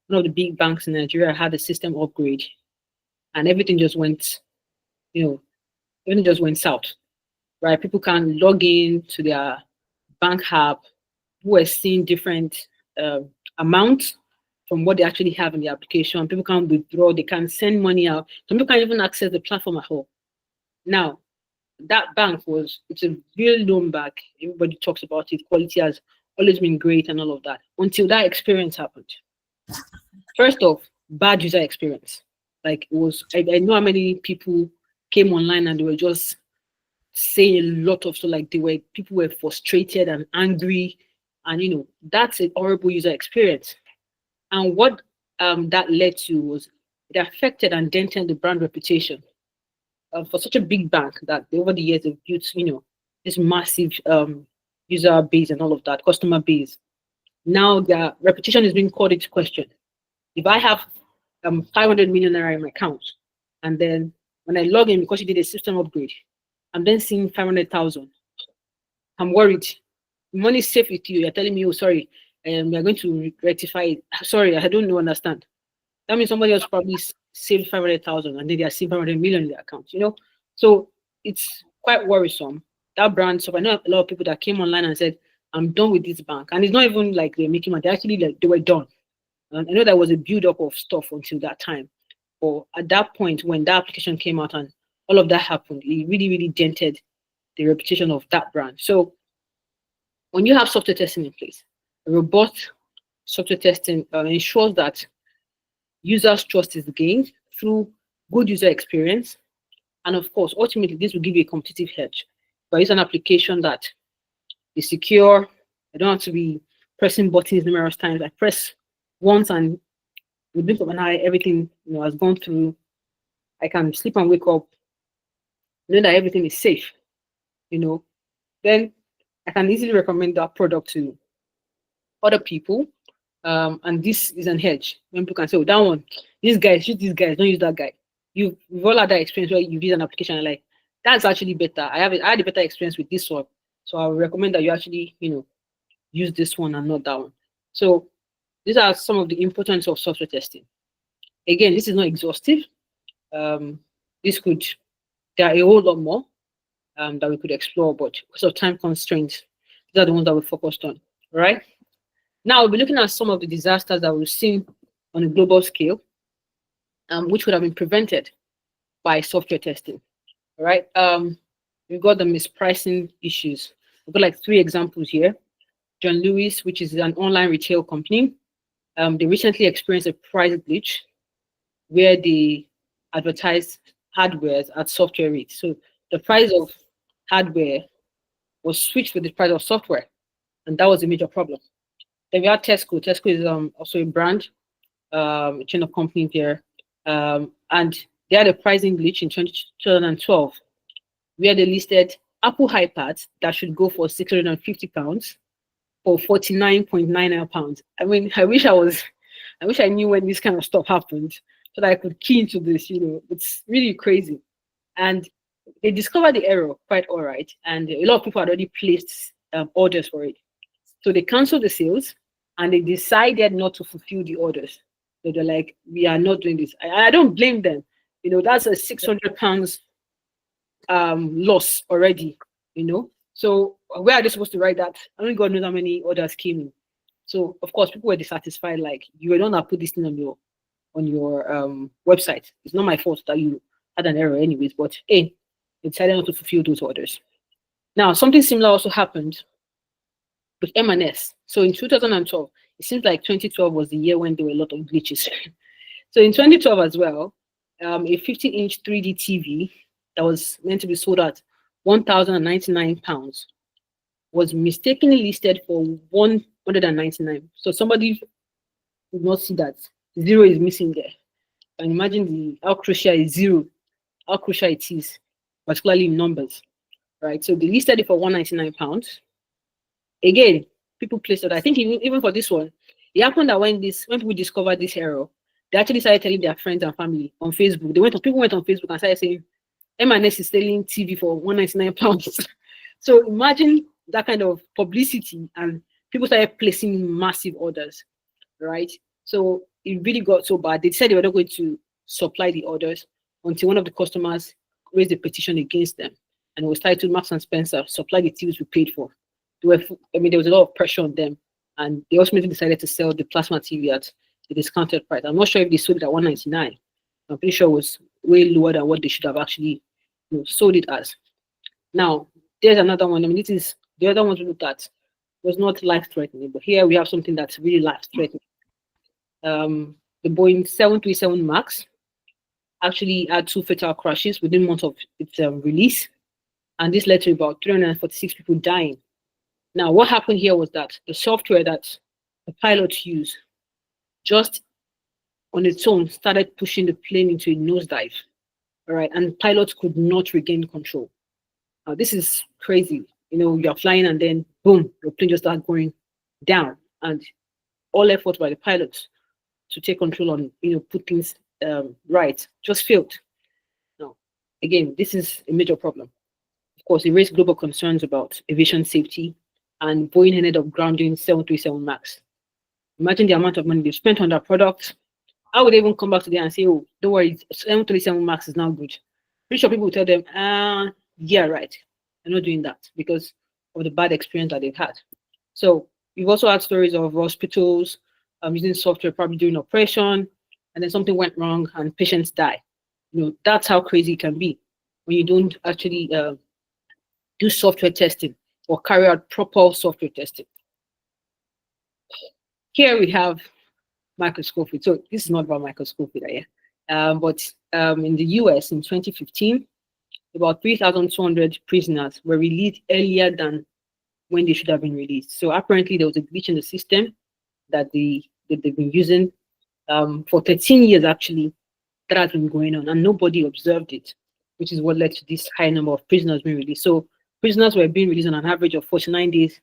B: one of the big banks in Nigeria had a system upgrade and everything just went, everything just went south, right? People can log in to their bank app, who are seeing different amounts from what they actually have in the application. People can withdraw, they can send money out. Some people can't even access the platform at all. Now, that bank it's a real known bank. Everybody talks about it. Quality has always been great and all of that until that experience happened. First off, bad user experience. Like I know how many people came online and they were just saying a lot of stuff. Like people were frustrated and angry, and that's a horrible user experience. And what that led to was it affected and dented the brand reputation for such a big bank that over the years they've built, this massive user base and all of that, customer base. Now their reputation is being called into question. If I have 500 million naira in my account, and then when I log in because you did a system upgrade, I'm then seeing 500,000. I'm worried. Money is safe with you. You're telling me, oh, sorry, we are going to rectify it. Sorry, I don't understand. That means somebody else probably saved 500,000 and then they are seeing 500 million in their account, So it's quite worrisome. That brand, so I know a lot of people that came online and said, I'm done with this bank. And it's not even like they're making money. They actually, they were done. And I know there was a build-up of stuff until that time. But at that point, when that application came out and all of that happened, it really, really dented the reputation of that brand. So when you have software testing in place, robust software testing ensures that users' trust is gained through good user experience. And of course, ultimately, this will give you a competitive edge. But it's an application that is secure. I don't have to be pressing buttons numerous times. I press once and with blink of an eye, everything has gone through. I can sleep and wake up, know that everything is safe. Then I can easily recommend that product to other people. And this is an edge. When people can say, oh, that one, this guy, use this guy, don't use that guy. You've all had that experience where you use an application and like, that's actually better. I had a better experience with this one. So I would recommend that you actually, use this one and not that one. So these are some of the importance of software testing. Again, this is not exhaustive. There are a whole lot more that we could explore, but because of time constraints, These are the ones that we focused on, right? Now we'll be looking at some of the disasters that we've seen on a global scale, which would have been prevented by software testing, right? We've got the mispricing issues. We've got like three examples here. John Lewis, which is an online retail company, they recently experienced a price glitch where they advertised hardware at software rates. So the price of hardware was switched with the price of software, and that was a major problem. Then we had Tesco. Tesco is also a brand, a chain of companies here, and they had a pricing glitch in 2012 where they listed Apple iPads that should go for £650 for £49.99. I mean, I wish I knew when this kind of stuff happened so that I could key into this. It's really crazy. And they discovered the error quite all right, and a lot of people had already placed orders for it. So they canceled the sales and they decided not to fulfill the orders. So they're like, we are not doing this. I don't blame them. That's a £600 loss already, So where are they supposed to write that? Only God knows how many orders came in. So of course people were dissatisfied, like, you were the one that put this thing on your website. It's not my fault that you had an error anyways, but hey, they decided not to fulfill those orders. Now something similar also happened with M&S. So in 2012, it seems like 2012 was the year when there were a lot of glitches. So in 2012 as well, a 50-inch 3D TV that was meant to be sold at £1,099 was mistakenly listed for 199. So somebody did not see that zero is missing there. And imagine how crucial is zero, how crucial it is, particularly in numbers, right? So they listed it for £199. Again, people placed it. I think even for this one, it happened that when people discovered this error, they actually started telling their friends and family on Facebook. People went on Facebook and started saying, M&S is selling TV for £199. So imagine that kind of publicity, and people started placing massive orders, right? So it really got so bad. They said they were not going to supply the orders until one of the customers raised a petition against them, and it was titled Marks and Spencer supply the TVs we paid for. There was a lot of pressure on them, and they ultimately decided to sell the plasma TV at a discounted price. I'm not sure if they sold it at £199. I'm pretty sure it was way lower than what they should have actually sold it as. Now, there's another one. I mean, this is the other ones we looked at was not life-threatening, but here we have something that's really life-threatening. The Boeing 737 MAX actually had 2 fatal crashes within months of its release, and this led to about 346 people dying. Now, what happened here was that the software that the pilots use just on its own started pushing the plane into a nosedive, all right, and pilots could not regain control. Now, this is crazy. You're flying and then boom, your plane just starts going down, and all effort by the pilots to take control on, put things right, just failed. Now, again, this is a major problem. Of course, it raised global concerns about aviation safety, and Boeing ended up grounding 737 MAX. Imagine the amount of money they've spent on that product. How would they even come back today and say, oh, don't worry, 737 MAX is now good? Pretty sure people will tell them, yeah, right. They're not doing that because of the bad experience that they've had. So you've also had stories of hospitals using software probably during operation, and then something went wrong and patients die. That's how crazy it can be when you don't actually do software testing or carry out proper software testing. Here we have microscopy. So this is not about microscopy, but in the US in 2015, about 3,200 prisoners were released earlier than when they should have been released. So apparently there was a glitch in the system that they've been using for 13 years actually. That has been going on, and nobody observed it, which is what led to this high number of prisoners being released. So prisoners were being released on an average of 49 days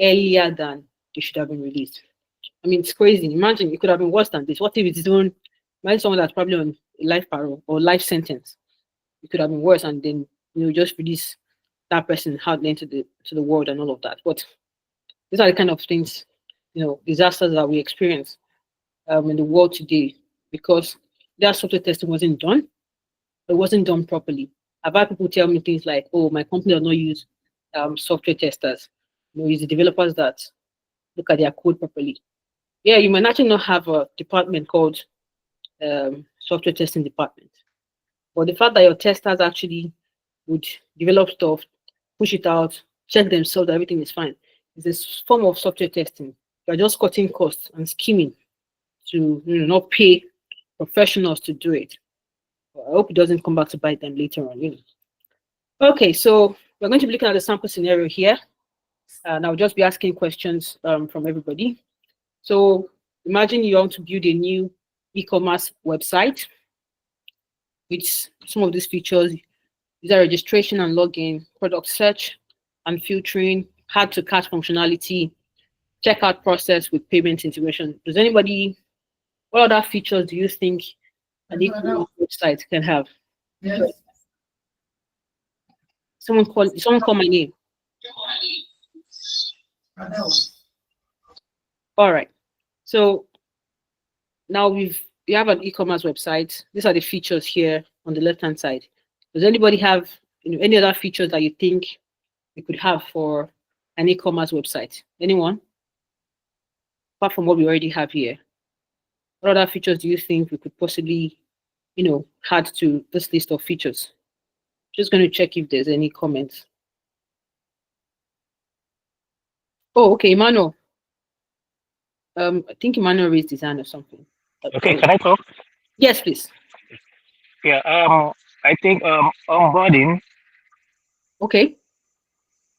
B: earlier than they should have been released. I mean, it's crazy. Imagine it could have been worse than this. What if it's doing? Imagine someone that's probably on life parole or life sentence. It could have been worse, and then just release that person out into the world and all of that. But these are the kind of things, disasters that we experience in the world today because that software testing wasn't done. It wasn't done properly. I've had people tell me things like, "Oh, my company does not use software testers. it's the developers that look at their code properly. Yeah, you might actually not have a department called software testing department, but the fact that your testers actually would develop stuff, push it out, check themselves that everything is fine, is a form of software testing. You're just cutting costs and scheming to not pay professionals to do it. I hope it doesn't come back to bite them later on. Okay, so we're going to be looking at the sample scenario here, and I'll just be asking questions from everybody. So imagine you want to build a new e-commerce website with some of these features: user registration and login, product search and filtering, hard to catch functionality, checkout process with payment integration. Does anybody, what other features do you think an e-commerce website can have?
A: Yes.
B: Someone call my name. All right. So now we have an e-commerce website. These are the features here on the left-hand side. Does anybody have any other features that you think we could have for an e-commerce website? Anyone? Apart from what we already have here. What other features do you think we could possibly, add to this list of features? Just going to check if there's any comments. Oh, okay, Emmanuel. I think Emmanuel raised his hand or something.
C: Okay, can I talk?
B: Yes, please.
C: Yeah, I think onboarding,
B: Okay.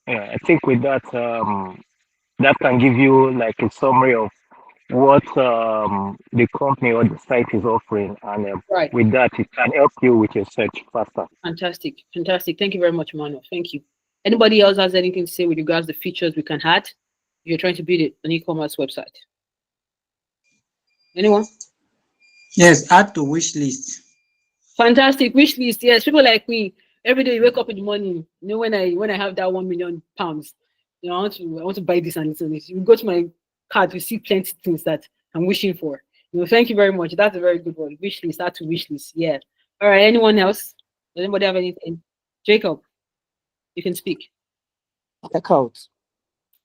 C: yeah, I think with that that can give you like a summary of what the company or the site is offering, and
B: Right.
C: with that it can help you with your search faster.
B: Fantastic. Fantastic. Thank you very much, Emmanuel. Thank you. Anybody else has anything to say with regards to the features we can add if you're trying to build an e-commerce website? Anyone?
D: Yes, add to wish list.
B: Fantastic. Wish list. Yes, people like me. Every day you wake up in the morning, when I have that £1 million, I want to buy this and this and this. You go to my card, you see plenty of things that I'm wishing for. Thank you very much. That's a very good one. Wish list, add to wish list. Yeah. All right. Anyone else? Does anybody have anything? Jacob, you can speak.
E: Check out.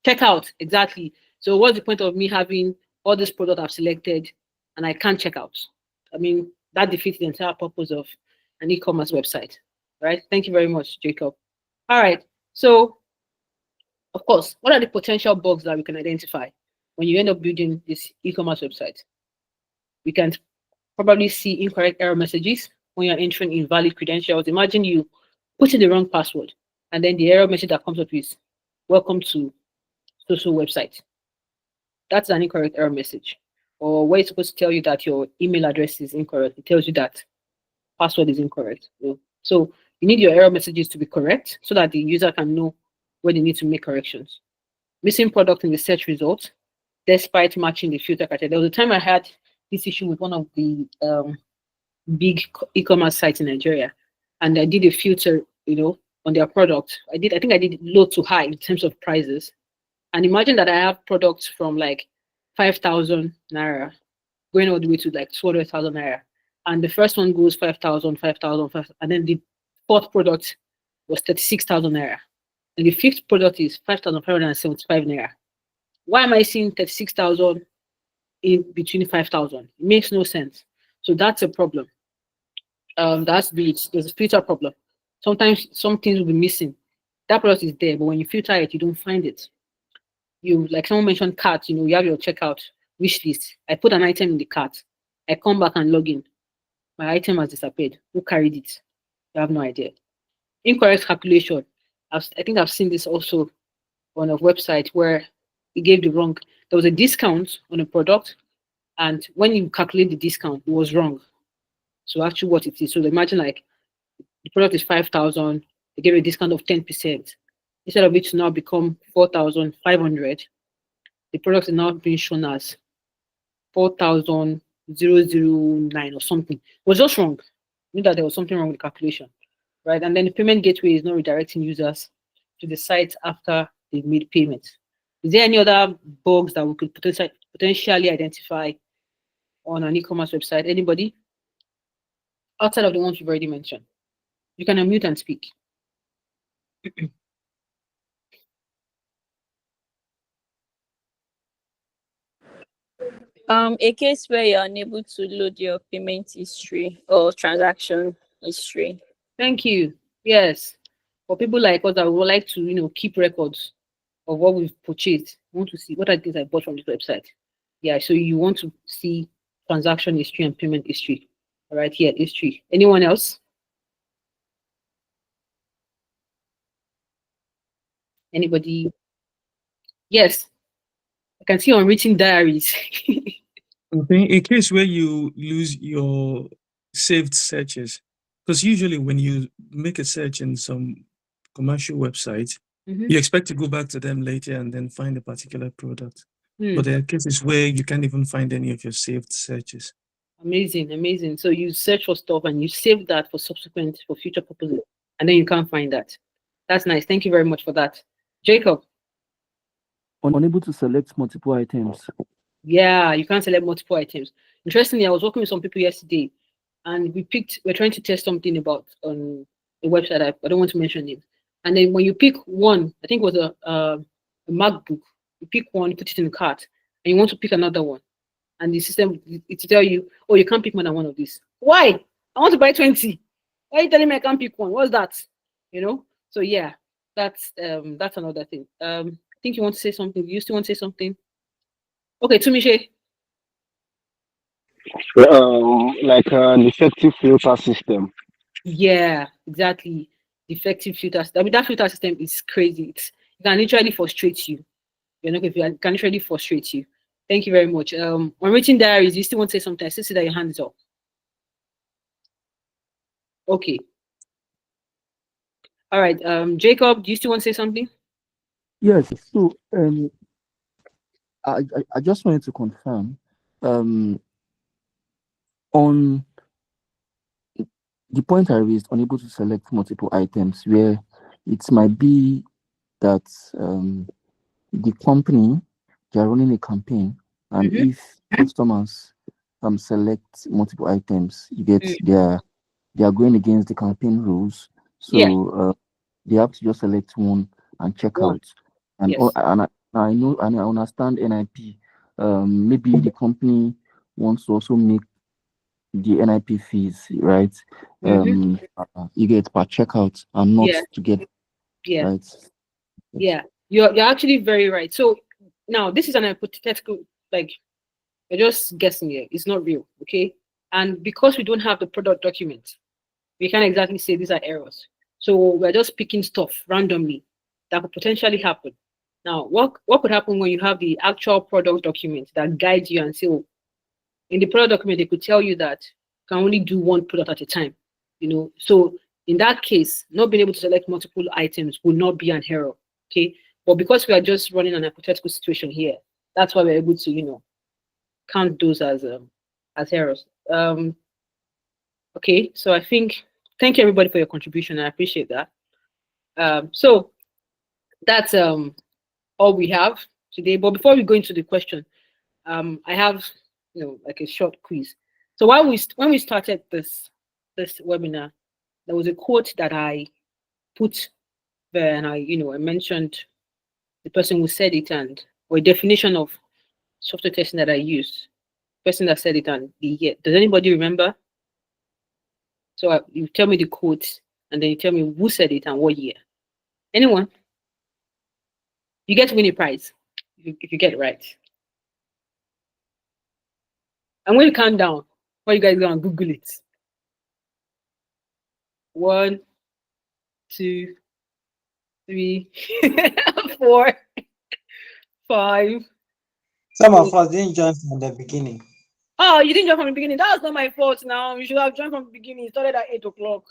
B: Check out. Exactly. So what's the point of me having all this product I've selected and I can't check out? I mean, that defeats the entire purpose of an e-commerce website, right? Thank you very much, Jacob. All right. So, of course, what are the potential bugs that we can identify when you end up building this e-commerce website? We can probably see incorrect error messages when you're entering invalid credentials. Imagine you put in the wrong password, and then the error message that comes up is "Welcome to social website." That's an incorrect error message. Or where it's supposed to tell you that your email address is incorrect, it tells you that password is incorrect. So you need your error messages to be correct so that the user can know where they need to make corrections. Missing product in the search results, despite matching the filter criteria. There was a time I had this issue with one of the big e-commerce sites in Nigeria, and I did a filter, on their product. I think I did low to high in terms of prices. And imagine that I have products from like 5,000 naira going all the way to like 200,000 naira. And the first one goes 5,000, 5,000, 5,000. And then the fourth product was 36,000 naira. And the fifth product is 5,575 naira. Why am I seeing 36,000 in between 5,000? It makes no sense. So that's a problem. There's a filter problem. Sometimes some things will be missing. That product is there, but when you filter it, you don't find it. You, like someone mentioned cart, you have your checkout wish list. I put an item in the cart. I come back and log in. My item has disappeared. Who carried it? You have no idea. Incorrect calculation. I think I've seen this also on a website where it gave the wrong. There was a discount on a product, and when you calculate the discount, it was wrong. So actually, what it is. So imagine like the product is 5,000. They gave a discount of 10%. Instead of it to now become 4,500, the product is now being shown as 4,009 or something. It was just wrong. I knew that there was something wrong with the calculation, right? And then the payment gateway is not redirecting users to the site after they've made payment. Is there any other bugs that we could potentially identify on an e-commerce website? Anybody? Outside of the ones we've already mentioned. You can unmute and speak.
F: A case where you're unable to load your payment history or transaction history.
B: Thank you. Yes. For people like us that would like to, keep records of what we've purchased, we want to see what are the things I bought from this website. Yeah, so you want to see transaction history and payment history. All right, here, history. Anyone else? Anybody? Yes. I can see unwritten diaries.
G: Okay, a case where you lose your saved searches, because usually when you make a search in some commercial website, you expect to go back to them later and then find a particular product. But there are cases where you can't even find any of your saved searches.
B: Amazing, amazing. So you search for stuff and you save that for future purposes, and then you can't find that. That's nice. Thank you very much for that. Jacob.
E: Unable to select multiple items.
B: Yeah, you can't select multiple items. Interestingly, I was working with some people yesterday, and we're trying to test something about on a website. I don't want to mention it. And then when you pick one, I think it was a MacBook. You pick one, you put it in the cart, and you want to pick another one, and the system it tell you, oh, you can't pick more than one of these. Why? I want to buy 20. Why are you telling me I can't pick one? What's that? So yeah, that's another thing. I think you want to say something. You still want to say something? Okay, Tumishe.
C: Like an effective filter system.
B: Yeah, exactly. Defective filters. I mean, that filter system is crazy. It can literally frustrate you. It can literally frustrate you. Thank you very much. On written diaries, you still want to say something? I still see that your hand is up. Okay. All right. Jacob, do you still want to say something?
E: Yes. So I just wanted to confirm on the point I raised, unable to select multiple items, where it might be that the company, they are running a campaign, and if customers select multiple items, you get they are going against the campaign rules. So they have to just select one and check
B: One.
E: out. And
B: Yes.
E: I know and I understand NIP. Maybe the company wants to also make the NIP fees, right? You get per checkout and not to get right.
B: Yeah. You're actually very right. So now this is an hypothetical, like you're just guessing here. It's not real, okay? And because we don't have the product document, we can't exactly say these are errors. So we're just picking stuff randomly that could potentially happen. Now, what could happen when you have the actual product document that guides you and say, oh, in the product document, they could tell you that you can only do one product at a time. So in that case, not being able to select multiple items will not be an error. Okay. But because we are just running an hypothetical situation here, that's why we're able to, count those as errors. Okay, so I think thank you everybody for your contribution. I appreciate that. So that's all we have today. But before we go into the question, I have like a short quiz. So when we started this webinar, there was a quote that I put there, and I mentioned the person who said it or a definition of software testing that I used. Person that said it and the year. Does anybody remember? So you tell me the quote, and then you tell me who said it and what year. Anyone? You get to win a prize if you get it right. I'm going to count down. While you guys go and Google it. 1, 2, 3, 4, 5.
D: Some of us didn't join from the beginning.
B: Oh, you didn't join from the beginning. That was not my fault now. You should have joined from the beginning. It started at 8 o'clock.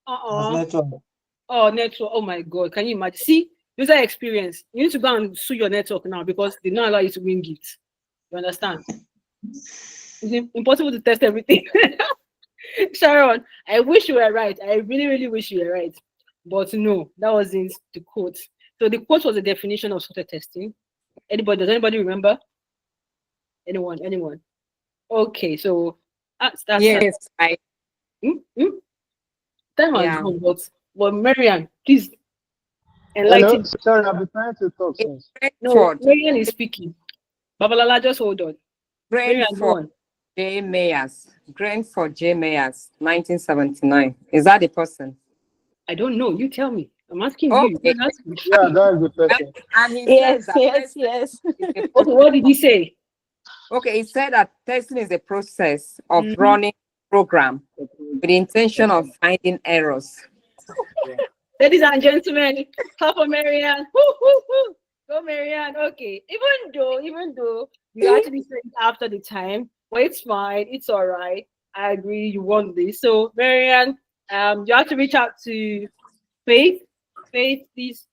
D: Network.
B: Oh, network. Oh my God. Can you imagine? See, user experience. You need to go and sue your network now because they don't allow you to win gifts. You understand? It's impossible to test everything. Sharon, I wish you were right. I really, really wish you were right. But no, that wasn't the quote. So the quote was a definition of software testing. Does anybody remember? Anyone? Okay, so that's
A: Yes, I.
B: Time has
A: Yeah.
B: gone, but Marian, please
H: Hello,
B: enlighten.
H: sorry, I've been trying to talk since.
B: No, Marian is speaking. Babalala, just hold on. Marian,
H: Grant
B: go
H: for
B: on.
H: J. Mayers. Grant for J. Mayers, 1979. Is that the person?
B: I don't know. You tell me. I'm asking you.
H: Okay.
B: Don't ask me.
C: Yeah, that's the
H: And
C: person.
H: and he said
F: Yes,
H: that
F: yes,
H: testing
F: yes.
H: is a
B: Okay,
H: process.
B: what did he say?
H: Okay, he said that testing is a process of
B: Mhm.
H: running a program with the intention of finding errors.
B: Ladies and gentlemen, clap for Marianne. Woo, woo, woo. Go, Marianne. Okay. Even though you actually said it after the time, but it's fine. It's all right. I agree. You won this. So, Marianne, you have to reach out to Faith. Faith, please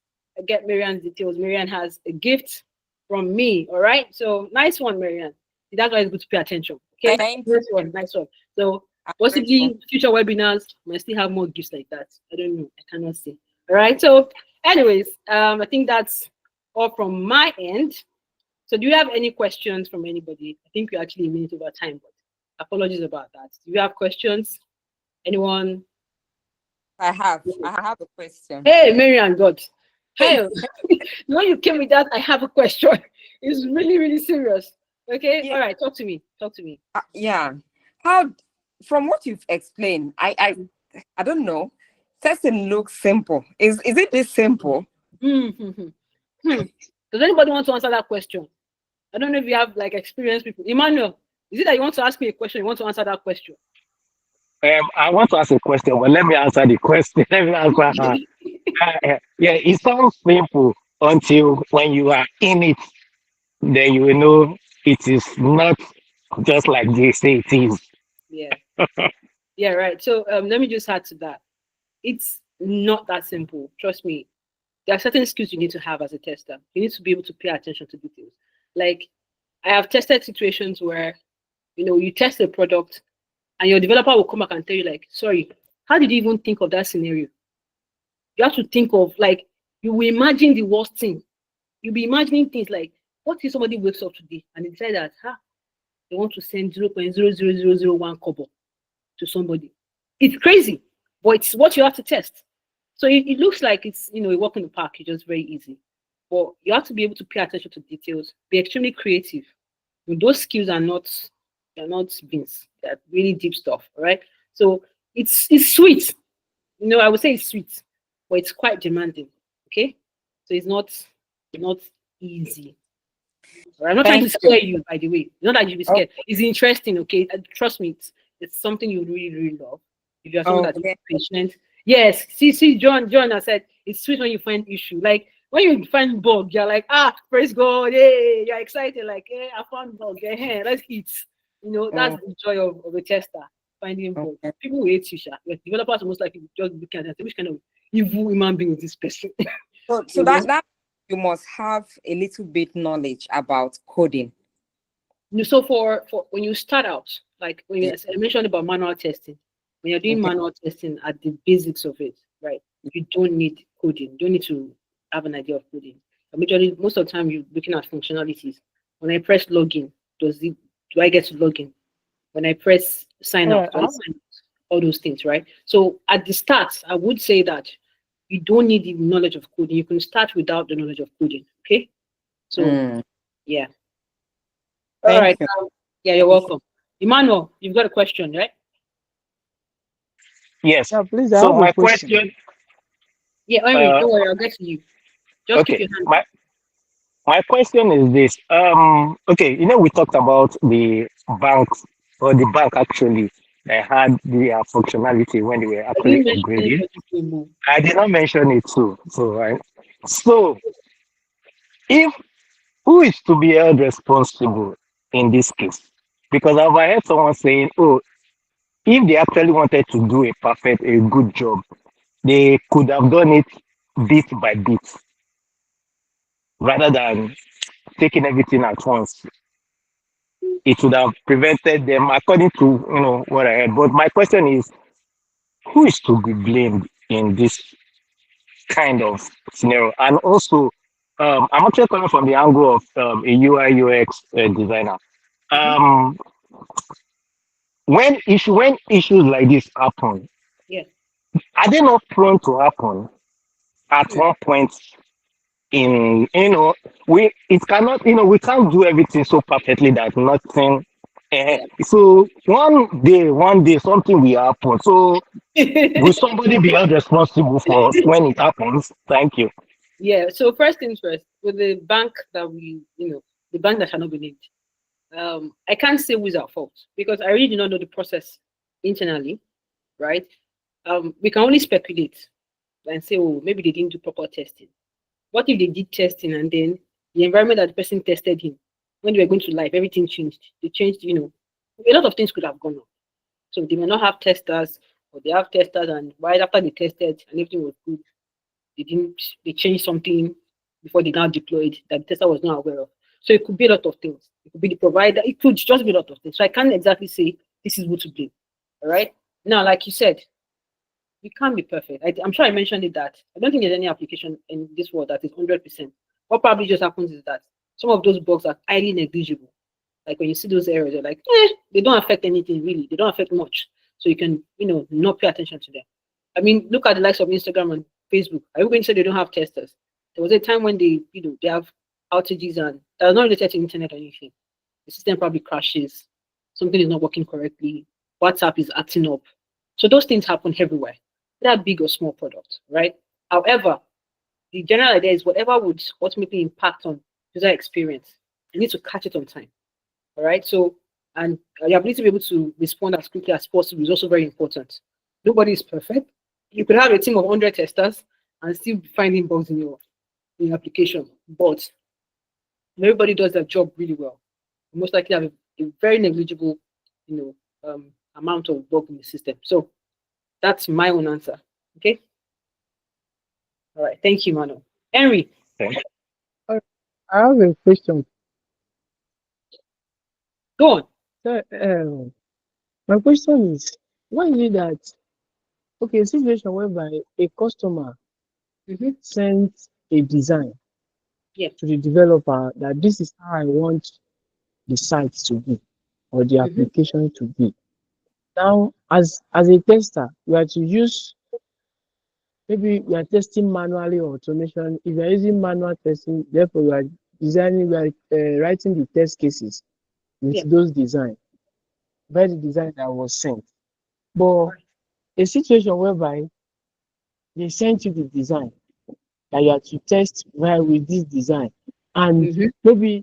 B: get Marianne's details. Marianne has a gift from me. All right. So, nice one, Marianne. That's why it's good to pay attention. Okay.
H: Thank
B: Nice
H: you.
B: one. Nice one. So,
H: I'm grateful.
B: possibly future webinars might still have more gifts like that. I don't know. I cannot say. All right. So, anyways, I think that's all from my end. So, do you have any questions from anybody? I think we're actually a minute over time, but apologies about that. Do you have questions? Anyone?
H: I have a question.
B: Hey, Marian, God. Hey, when you came with that, I have a question. It's really, really serious. Okay.
H: Yeah,
B: All right. Talk to me. Talk to me.
H: yeah. How, from what you've explained, I don't know. Testing looks simple. Is it this simple?
B: Hmm, hmm, hmm. Hmm. Does anybody want to answer that question? I don't know if you have like experienced people. Emmanuel, is it that you want to ask me a question? You want to answer that question?
C: I want to ask a question, but let me answer the question. Let me answer her. Yeah, it sounds simple until when you are in it, then you will know it is not just like they say it is.
B: Yeah. Yeah, right. So let me just add to that. It's not that simple. Trust me. There are certain skills you need to have as a tester. You need to be able to pay attention to details. Like I have tested situations where you test a product and your developer will come back and tell you, like, sorry, how did you even think of that scenario? You have to think of like you will imagine the worst thing. You'll be imagining things like, what if somebody wakes up today and they decide that they want to send 0.00001 kobo to somebody? It's crazy, but it's what you have to test. So it looks like it's a walk in the park. It's just very easy, but you have to be able to pay attention to details. Be extremely creative. Those skills are not beans. They're really deep stuff. All right. So it's sweet. I would say it's sweet, but it's quite demanding. Okay. So it's not easy. All right? I'm not trying to
H: Thank you.
B: scare you, by the way. Not that you'll be
H: Oh,
B: scared. It's interesting, okay? Trust me, it's something you really, really love. If you're someone that's
H: okay.
B: patient. Yes, see, John has said it's sweet when you find issue. Like when you find bug, you're like, praise God, hey, you're excited, like, hey, I found bug, hey, let's eat. That's
H: Mm,
B: the joy of a tester, finding bug.
H: okay.
B: People will hate you, sha. Like, developers are most likely just looking at it and say, which kind of evil human being is this person?
H: So
B: you
H: that
B: know?
H: that you must have a little bit knowledge about coding.
B: So for when you start out, like when
H: Yeah.
B: I mentioned about manual testing, when you're doing
H: Okay.
B: manual testing at the basics of it, right? You don't need coding. You don't need to have an idea of coding. Most of the time, you're looking at functionalities. When I press login, do I get to login? When I press sign
A: All
B: out,
A: right.
B: do I sign out? All those things, right? So at the start, I would say that you don't need the knowledge of coding. You can start without the knowledge of coding. Okay. So
H: Mm,
B: yeah. All
H: thank
B: right.
H: you.
B: Yeah, you're welcome. Emmanuel, you've got a question, right?
C: Yes.
I: Yeah, please, I
C: So
I: have a
C: my
I: question.
C: question,
B: Yeah, Henry,
C: uh,
B: don't worry, I'll get to you. Just keep
C: okay,
B: your hand up.
C: my question is this. Okay, we talked about the banks or the bank actually that had the functionality when they were
B: I
C: actually
B: didn't mention
C: upgrading.
B: anybody anymore.
C: I did not mention it too. So right. So if who is to be held responsible in this case? Because I've heard someone saying, "Oh, if they actually wanted to do a good job, they could have done it bit by bit rather than taking everything at once. It would have prevented them, according to what I heard. But my question is, who is to be blamed in this kind of scenario? And also, I'm actually coming from the angle of a UI UX designer.
B: Mhm.
C: Um, when issues like this happen,
B: Yeah.
C: are they not prone to happen at
B: Hmm.
C: one point in, it cannot, we can't do everything so perfectly that nothing. So one day something will happen. So will somebody be held responsible for when it happens? Thank you.
B: Yeah. So first things first, with the bank that the bank that shall not be named. I can't say who's our fault because I really do not know the process internally, right? We can only speculate and say, oh, maybe they didn't do proper testing. What if they did testing and then the environment that the person tested in, when they were going to live, everything changed. They changed, a lot of things could have gone on. So they may not have testers, or they have testers, and right after they tested and everything was good, they changed something before they now deployed that the tester was not aware of. So it could be a lot of things. It could be the provider, it could just be a lot of things. So I can't exactly say this is who to blame. All right. Now, like you said, we can't be perfect. I'm sure I mentioned it that I don't think there's any application in this world that is 100%. What probably just happens is that some of those bugs are highly negligible. Like when you see those errors, you're like, they don't affect anything really. They don't affect much. So you can, not pay attention to them. I mean, look at the likes of Instagram and Facebook. Are you going to say they don't have testers? There was a time when they have outages and that was not related to internet or anything. The system probably crashes. Something is not working correctly. WhatsApp is acting up. So those things happen everywhere. They're big or small products, right? However, the general idea is whatever would ultimately impact on user experience, you need to catch it on time. All right. So, and the ability to be able to respond as quickly as possible is also very important. Nobody is perfect. You could have a team of 100 testers and still be finding bugs in your application, but everybody does their job really well. You most likely have a very negligible, amount of bug in the system. So that's my own answer. Okay. All right. Thank you, Mano. Henry.
C: Okay.
I: I have a question.
B: Go on.
I: So, my question is, why is it that, okay, a situation whereby a customer sends a design to the developer that this is how I want the site to be or the application to be. Now, as a tester, you are to use, maybe you are testing manually or automation. If you are using manual testing, therefore you are designing, you are writing the test cases with those designs, by the design that was sent. But a situation whereby they sent you the design that you have to test with this design, and maybe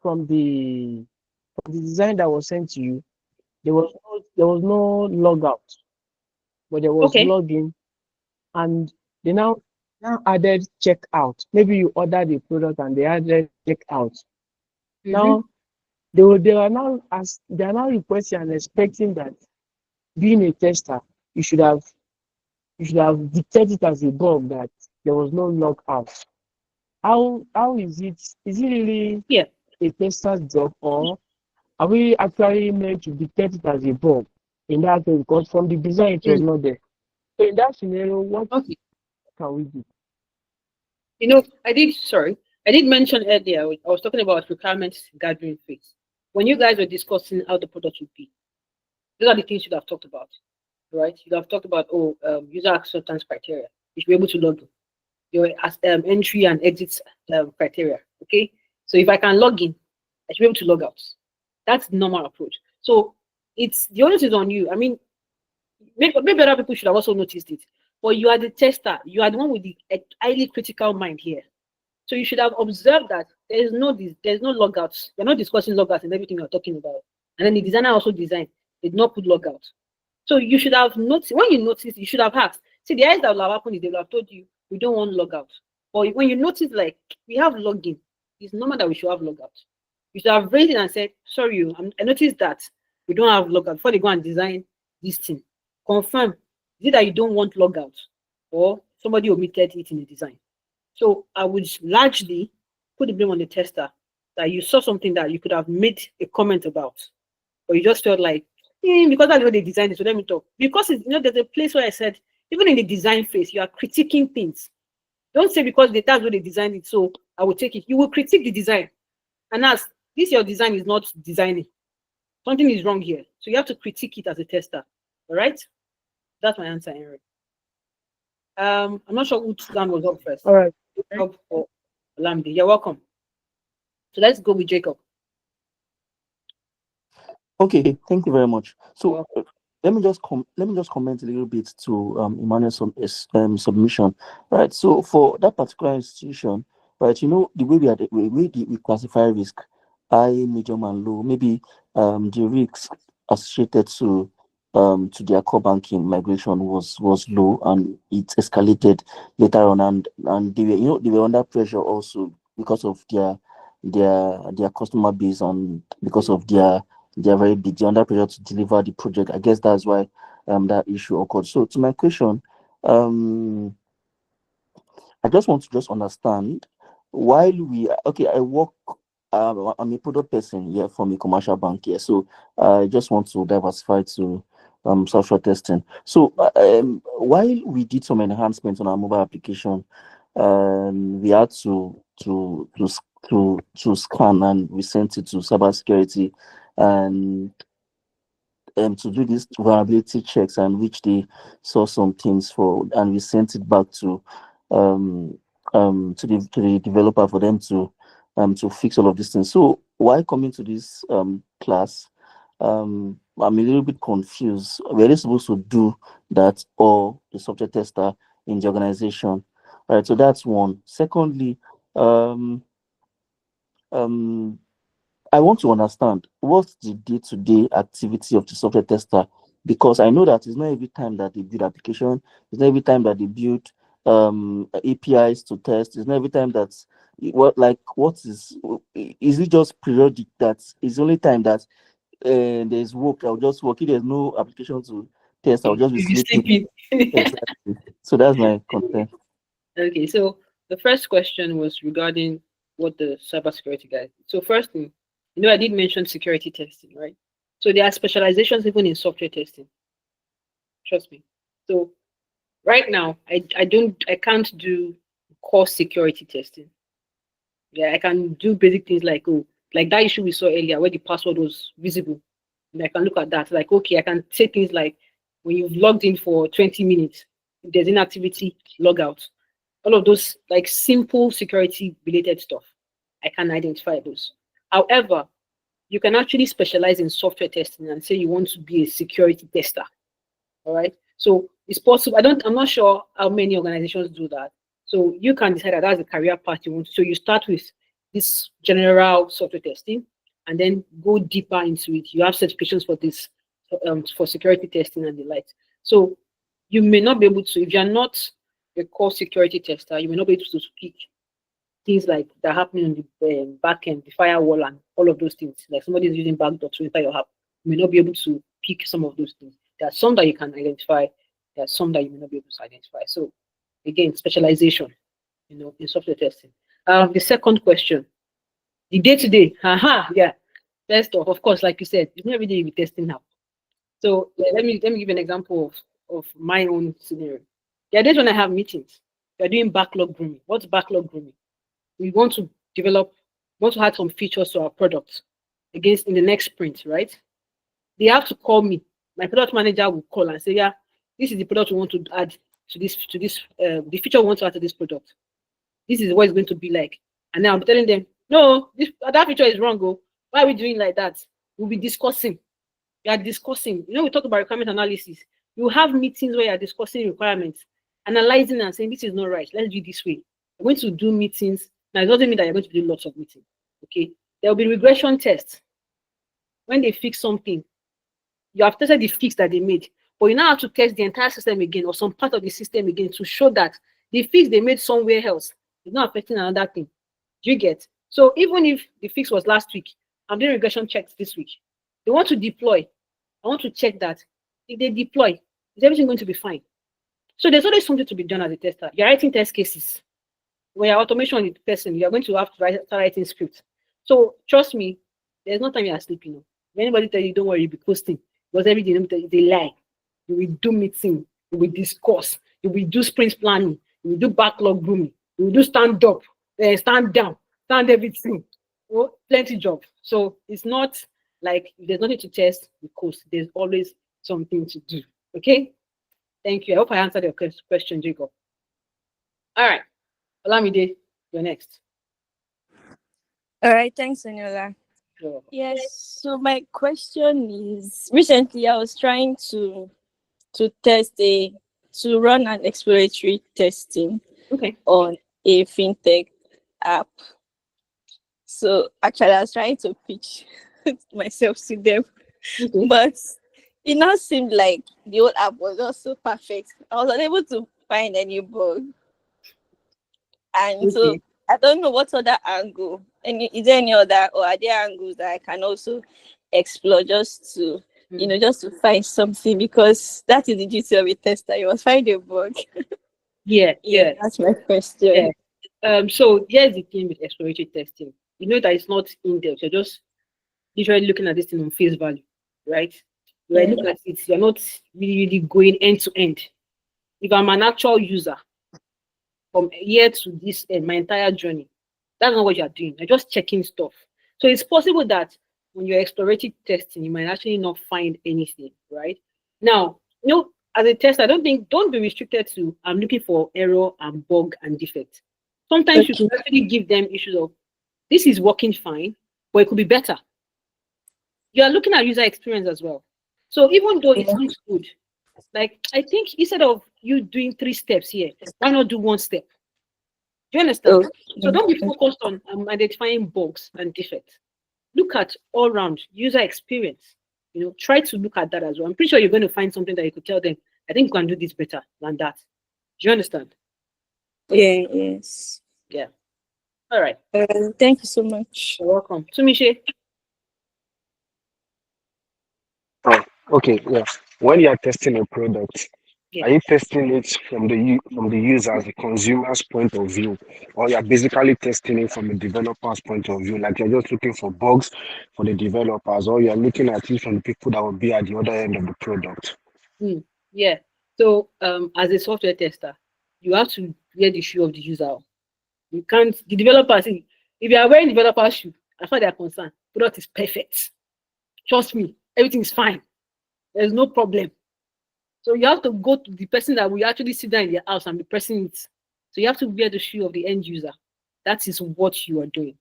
I: from the design that was sent to you, there was no logout, but there was login, and they now added checkout. Maybe you ordered the product and they added checkout. Now they are now requesting and expecting that, being a tester, you should have detected it as a bug that there was no logout. How is it? Is it really a tester's job, or are we actually meant to detect it as a bug in that case? Because from the design it was not there. So in that scenario, what can we do?
B: I did mention earlier, I was talking about requirements gathering phase. When you guys were discussing how the product would be, those are the things you should have talked about, right? You have talked about, user acceptance criteria. You should be able to log in. Your entry and exit criteria, okay? So if I can log in, I should be able to log out. That's the normal approach. So it's the onus is on you. I mean, maybe other people should have also noticed it. But you are the tester. You are the one with the highly critical mind here. So you should have observed that there's no logouts. You're not discussing logouts and everything you're talking about. And then the designer also designed, did not put logout. So you should have noticed, when you noticed, you should have asked. See, the eyes that will have happened is they will have told you, we don't want logout. But when you notice, like, we have login, it's normal that we should have logout. You should have raised it and said, sorry, I noticed that we don't have logout before they go and design this thing. Confirm, is it that you don't want logout or somebody omitted it in the design? So I would largely put the blame on the tester that you saw something that you could have made a comment about, but you just felt like, because that's what they designed it, so let me talk. Because there's a place where I said, even in the design phase, you are critiquing things. Don't say because that's what they designed it, so I will take it. You will critique the design and ask, this your design is not designing. Something is wrong here. So you have to critique it as a tester. All right? That's my answer, Henry. I'm not sure which one was up first.
I: All right.
B: Olamide, you're welcome. So let's go with Jacob.
E: Okay, thank you very much. So let me just comment a little bit to Emmanuel's submission. Right. So for that particular institution, right, the way we classify risk, high, medium, and low. Maybe the risks associated to their core banking migration was low, and it escalated later on, and they were under pressure also because of their customer base, and because of they're very big, they're under pressure to deliver the project. I guess that's why that issue occurred. So to my question, I just want to understand, while I work, I'm a product person here from a commercial bank here, so I just want to diversify to software testing. So while we did some enhancements on our mobile application, we had to scan, and we sent it to cybersecurity, and to do these vulnerability checks, and which they saw some things for, and we sent it back to the developer for them to fix all of these things. So while coming to this class, I'm a little bit confused. Were they supposed to do that, or the software tester in the organization? All right, so that's one. Secondly, I want to understand what's the day-to-day activity of the software tester, because I know that it's not every time that they build application, it's not every time that they build APIs to test, it's not every time that what is it just periodic, that is the only time that there's work, I'll just work. If there's no application to test, I'll just be sleeping. Exactly. So that's my concern.
B: Okay, so the first question was regarding what the cybersecurity guys. So first thing, I did mention security testing, right? So there are specializations even in software testing. Trust me. So right now, I can't do core security testing. Yeah, I can do basic things like that issue we saw earlier where the password was visible. And I can look at that. Like, okay, I can say things like when you've logged in for 20 minutes, if there's inactivity, log out. All of those like simple security related stuff. I can identify those. However, you can actually specialize in software testing and say you want to be a security tester. All right. So it's possible. I'm not sure how many organizations do that. So you can decide that that's the career path you want. So you start with this general software testing and then go deeper into it. You have certifications for this, for security testing and the like. So you may not be able to, if you're not a core security tester, you may not be able to pick things like that happening on the back end, the firewall, and all of those things. Like somebody is using backdoor to enter your app, you may not be able to pick some of those things. There are some that you can identify. There are some that you may not be able to identify. So again, specialization, in software testing. The second question, the day-to-day, yeah. First off, of course, like you said, it's not every day you'll be testing now. So let me give an example of my own scenario. There are days when I have meetings. We're doing backlog grooming. What's backlog grooming? We want to add some features to our product against in the next sprint, right? They have to call me. My product manager will call and say, yeah, this is the product we want to add to this, the feature we want to add to this product. This is what it's going to be like. And now I'm telling them, no, that feature is wrong. Why are we doing like that? We'll be discussing. We are discussing. We talk about requirement analysis. You have meetings where you're discussing requirements, analyzing and saying, this is not right. Let's do it this way. We're going to do meetings. Now, it doesn't mean that you're going to do lots of meetings. Okay. There will be regression tests. When they fix something, you have tested the fix that they made, but you now have to test the entire system again or some part of the system again to show that the fix they made somewhere else is not affecting another thing. Do you get? So even if the fix was last week, I'm doing regression checks this week. They want to deploy. I want to check that if they deploy, is everything going to be fine? So there's always something to be done as a tester. You're writing test cases. When you're automation with person, you're going to have to start writing scripts. So trust me, there's no time you're sleeping. If anybody tell you don't worry, you'll be posting. Because every day they lie. You will do meeting, you will discuss, you will do sprint planning, you will do backlog grooming, you will do stand up, stand down, stand everything. Plenty job. So it's not like if there's nothing to test, because there's always something to do. Okay? Thank you. I hope I answered your question, Jacob. All right. Olamide, you're next.
F: All right, thanks, Anila.
B: Sure.
F: Yes, so my question is recently I was trying to test a to run an exploratory testing
B: Okay.
F: on a fintech app. So actually I was trying to pitch myself to them,
B: Okay.
F: but it now seemed like the old app was not so perfect. I was unable to find any bug. And so
B: Okay.
F: I don't know what other angle. Is there any other or are there angles that I can also explore just to just to find something, because that is the duty of a tester. You must find a bug.
B: Yeah.
F: Yeah,
B: Yeah.
F: that's my
B: Yeah.
F: question.
B: So here's the thing with exploratory testing. You know that it's not in depth. You're just literally looking at this thing on face value, right? When I
F: Yeah.
B: look at it, you're not really going end to end. If I'm an actual user from here to this end, my entire journey, that's not what you're doing. You're just checking stuff. So it's possible that when you're exploratory testing, you might actually not find anything, right? Now, as a tester, don't be restricted to I'm looking for error and bug and defect. Sometimes you
F: Okay.
B: can actually give them issues of this is working fine, but it could be better. You are looking at user experience as well. So even though it
F: Yeah.
B: looks good, like I think instead of you doing 3 steps here, why not do 1 step? Do you understand? So don't be
F: Okay.
B: focused on identifying bugs and defects. Look at all round user experience. Try to look at that as well. I'm pretty sure you're going to find something that you could tell them, I think you can do this better than that. Do you understand?
F: Yeah, yes.
B: Yeah. All right.
F: Thank you so much.
B: You're welcome. Sumishe.
C: Oh, okay, yeah. When you are testing a product,
B: Yeah.
C: are you testing it from the user's, the consumer's point of view, or you're basically testing it from the developer's point of view? Like you're just looking for bugs for the developers, or you're looking at it from the people that will be at the other end of the product.
B: Yeah. So as a software tester, you have to wear the shoe of the user. You can't the developer see if you are wearing developer shoe, as far as they are concerned, product is perfect. Trust me, everything is fine. There's no problem. So you have to go to the person that will actually sit down in their house and be pressing it. So you have to wear the shoe of the end user. That is what you are doing.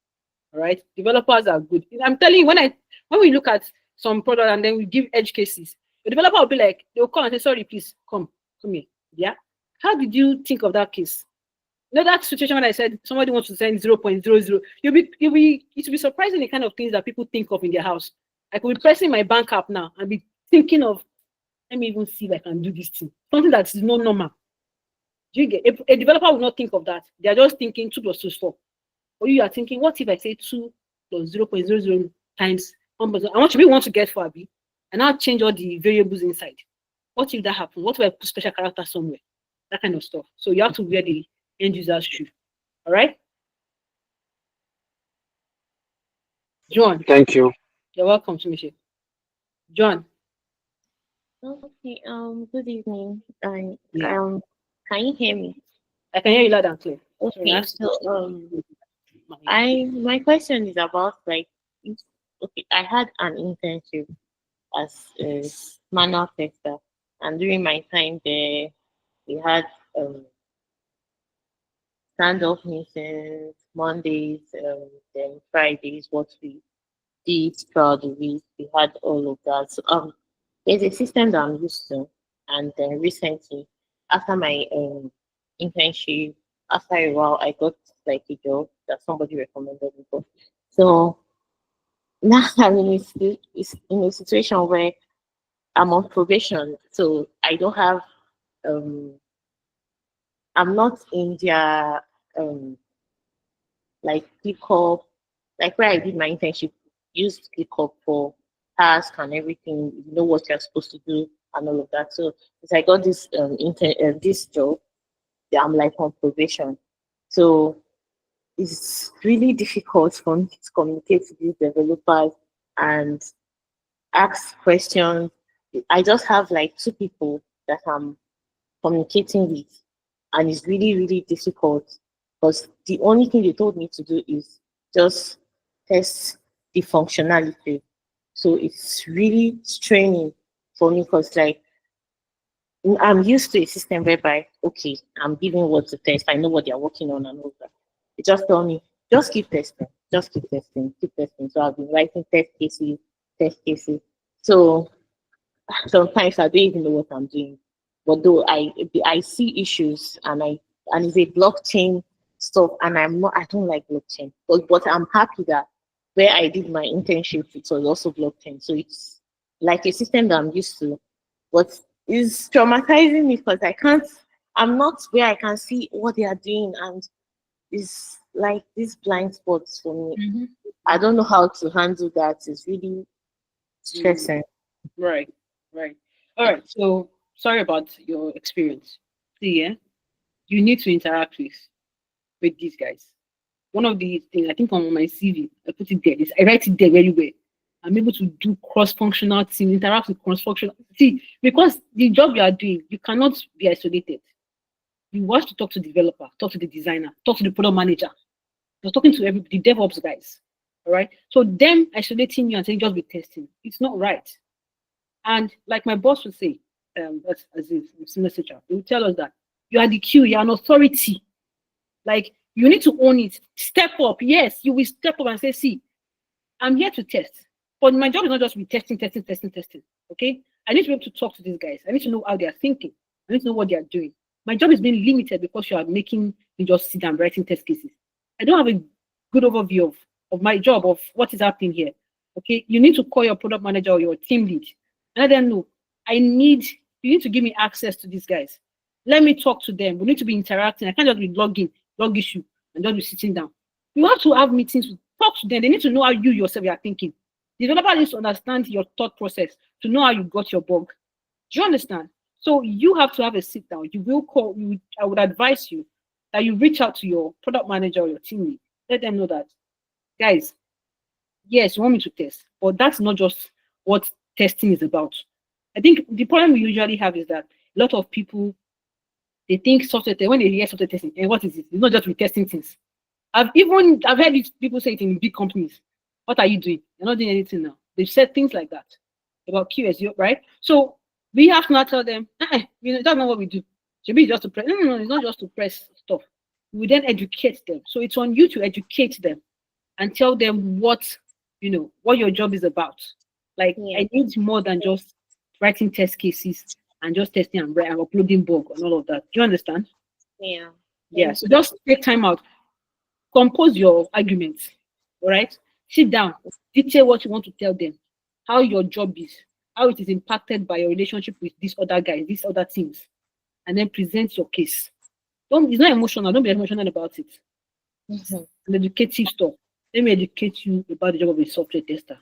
B: All right. Developers are good. I'm telling you, when we look at some product and then we give edge cases, the developer will be like, they'll call and say, sorry, please come here. Yeah. How did you think of that case? That situation when I said somebody wants to send 0.00, it will be surprising the kind of things that people think of in their house. I could be pressing my bank app now and be thinking of, let me even see if I can do this thing. Something that is not normal. Do you get a developer will not think of that. They are just thinking 2 plus 2 is 4. Or you are thinking, what if I say 2 plus 0.00 times 1%? How much we want to get for Abi? And I'll change all the variables inside. What if that happens? What if I put special character somewhere? That kind of stuff. So you have to wear the end user's shoe. All right? John.
C: Thank you.
B: You're welcome, Sumishi. John.
J: Okay, good evening. And
B: Yeah.
J: can you hear me?
B: I can hear you loud and clear.
J: Okay, so my question is about like okay, I had an internship as a manual tester, and during my time there we had stand-up meetings Mondays, then Fridays, what we did throughout the week. We had all of that. So there's a system that I'm used to, and then recently, after my internship, after a while, I got like a job that somebody recommended me for. So now I'm in a situation where I'm on probation, so I don't have um I'm not in their like pickup, like where I did my internship, used pickup for task and everything, you know what you're supposed to do and all of that. So as I got this this job, I'm like on probation. So it's really difficult for me to communicate to these developers and ask questions. I just have like 2 people that I'm communicating with, and it's really, really difficult because the only thing they told me to do is just test the functionality. So it's really straining for me because like I'm used to a system whereby okay, I'm giving what to test, I know what they're working on and all that. They just tell me, just keep testing, just keep testing, keep testing. So I've been writing test cases. So sometimes I don't even know what I'm doing. But though I see issues and it's a blockchain stuff and I don't like blockchain. But I'm happy that where I did my internship it was also blockchain. So it's like a system that I'm used to. But it's traumatizing me because I'm not where I can see what they are doing and it's like these blind spots for me.
B: Mm-hmm.
J: I don't know how to handle that. It's really stressing.
B: Right. All right. So sorry about your experience. See, yeah, you need to interact with these guys. One of the things I think on my CV, I put it there. Is I write it there very well. I'm able to do cross-functional team, interact with cross-functional. See, because the job you are doing, you cannot be isolated. You want to talk to the developer, talk to the designer, talk to the product manager. You're talking to the DevOps guys. All right. So them isolating you and saying just be testing, it's not right. And like my boss would say, as a senior teacher, he would tell us that you are the Q, you are an authority. Like you need to own it. Step up. Yes, you will step up and say, see, I'm here to test. But my job is not just be testing. Okay? I need to be able to talk to these guys. I need to know how they are thinking. I need to know what they are doing. My job is being limited because you are making me just sit down writing test cases. I don't have a good overview of my job, of what is happening here. Okay, you need to call your product manager or your team lead and let them know. You need to give me access to these guys. Let me talk to them. We need to be interacting. I can't just be logging, log issue, and just be sitting down. You have to have meetings, talk to them. They need to know how you yourself are thinking. The developer needs to understand your thought process to know how you got your bug. Do you understand? So you have to have a sit down. You will call. I would advise you that you reach out to your product manager or your team lead. Let them know that, guys, yes, you want me to test, but that's not just what testing is about. I think the problem we usually have is that a lot of people, they think software when they hear software testing, and what is it? It's not just testing things. I've heard people say it in big companies. What are you doing? You're not doing anything now. They've said things like that about QS, right? So we have to not tell them, that's not what we do. Should be just to press. No, it's not just to press stuff. We then educate them. So it's on you to educate them and tell them what your job is about. Like I need more than just writing test cases and just testing and uploading bug and all of that. Do you understand?
J: Yeah.
B: Yeah. So just take time out, compose your arguments. All right. Sit down, detail what you want to tell them, how your job is, how it is impacted by your relationship with these other guys, these other teams, and then present your case. It's not emotional. Don't be emotional about it.
J: Mm-hmm.
B: An educative stuff. Let me educate you about the job of a software tester.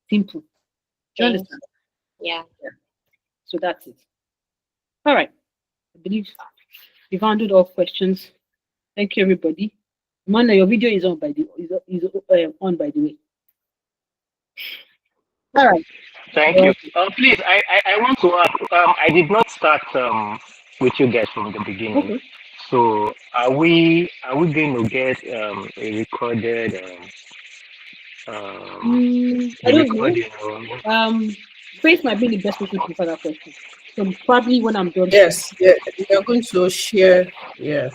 B: Simple. Do you understand?
J: Yeah.
B: So that's it. All right. I believe we've handled all questions. Thank you, everybody. Amanda, your video is on by the way. All right.
C: Thank you. Please, I want to ask. I did not start with you guys from the beginning.
B: Okay.
C: So are we going to get a recorded
B: I don't know. Faith might be the best person to answer that question. So probably when I'm done.
A: Yes, yeah, we are going to share. Yeah,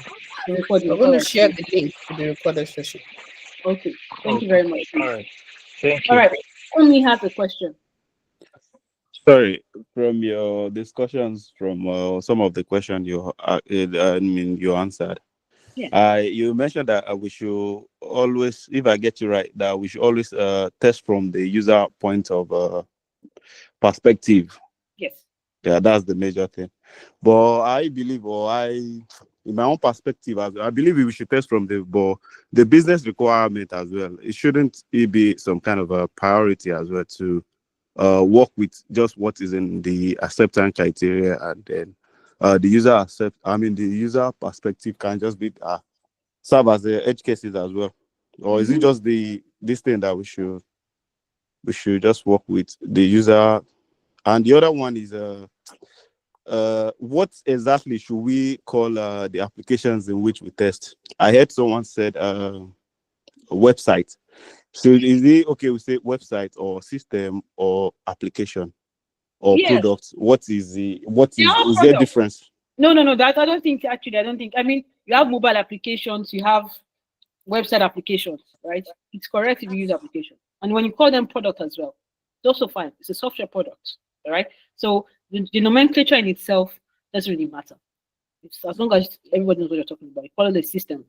B: the recording.
A: we're going to share the link to the recorded session.
B: Okay. Thank you very much.
C: All right. Thank you.
B: All right. Only has a question.
K: Sorry, from your discussions, from some of the questions you answered.
B: Yeah.
K: You mentioned that we should always, if I get you right, that we should always test from the user point of perspective.
B: Yes.
K: Yeah, that's the major thing. But I believe, in my own perspective, I believe we should test from the business requirement as well. It shouldn't be some kind of a priority as well to work with just what is in the acceptance criteria, and then the user perspective can just be serve as the edge cases as well. Or is it just this thing that we should just work with the user? And the other one is what exactly should we call the applications in which we test? I heard someone said a website. So is it okay we say website or system or application or product? What is there a difference?
B: No. That I don't think. I mean, you have mobile applications, you have website applications, right? It's correct if you use application. And when you call them product as well, it's also fine. It's a software product, all right? So the nomenclature in itself doesn't really matter. It's as long as everybody knows what you're talking about. You call it a system,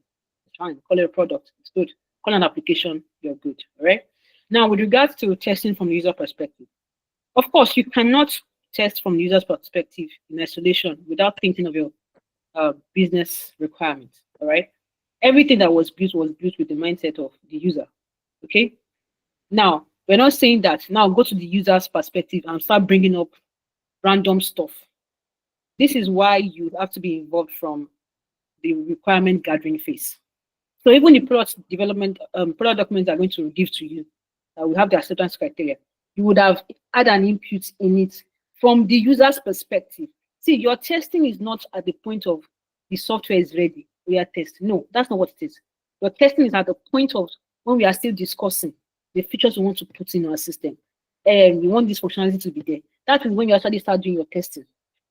B: it's fine. Call it a product, it's good. Call it an application, you're good, all right? Now, with regards to testing from the user perspective, of course, you cannot test from the user's perspective in isolation without thinking of your business requirements, all right? Everything that was built with the mindset of the user, okay? Now, we're not saying that now go to the user's perspective and start bringing up random stuff. This is why you have to be involved from the requirement gathering phase. So even the product development, product documents are going to give to you, we have the acceptance criteria. You would have had an input in it from the user's perspective. See, your testing is not at the point of the software is ready. We are testing. No, that's not what it is. Your testing is at the point of when we are still discussing the features we want to put in our system. And we want this functionality to be there. That is when you actually start doing your testing.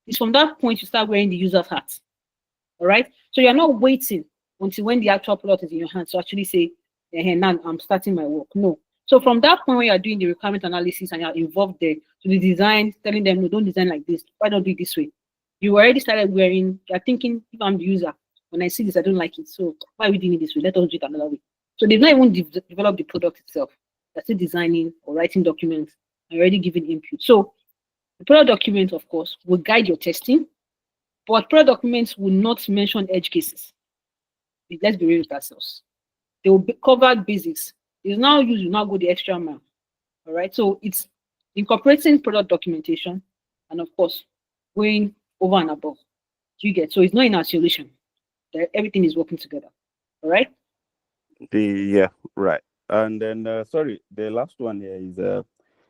B: It's from that point you start wearing the user's hat. All right. So you're not waiting until when the actual product is in your hands to actually say, hey, now I'm starting my work. No. So from that point when you're doing the requirement analysis and you're involved there to the design, telling them, no, don't design like this. Why don't do it this way? You already started wearing, you're thinking, if I'm the user, when I see this, I don't like it. So why are we doing it this way? Let us do it another way. So they've not even developed the product itself. They're still designing or writing documents and already giving input. So the product document, of course, will guide your testing, but product documents will not mention edge cases. Let's be real with ourselves. They will cover basics. It's now used, you now go the extra mile. All right. So it's incorporating product documentation and, of course, going over and above. Do you get? So it's not in isolation. Everything is working together. All right.
K: Yeah, right. And then, sorry, the last one here is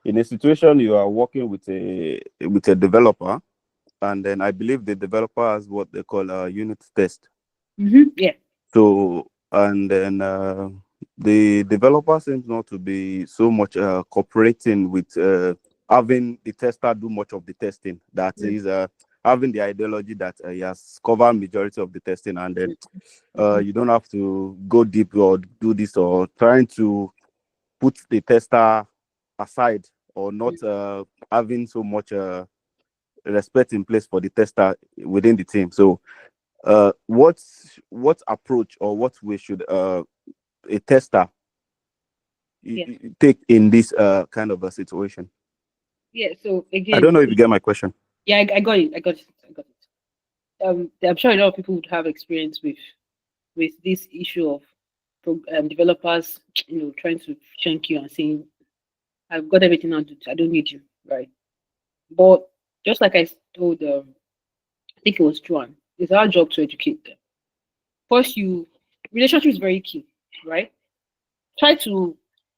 K: in a situation you are working with a developer, and then I believe the developer has what they call a unit test.
B: Yeah.
K: So, and then the developer seems not to be so much cooperating with having the tester do much of the testing. That is having the ideology that he has covered majority of the testing, and then you don't have to go deep or do this, or trying to put the tester aside, or not having so much respect in place for the tester within the team. So what approach or what way should a tester take in this kind of a situation?
B: Yeah, so again,
K: I don't know if you get my question.
B: Yeah, I got it. I got it. I'm sure a lot of people would have experience with this issue of developers, trying to shank you and saying, "I've got everything I don't need you," right? But just like I told, I think it was Joan, it's our job to educate them. First, relationship is very key, right? Try to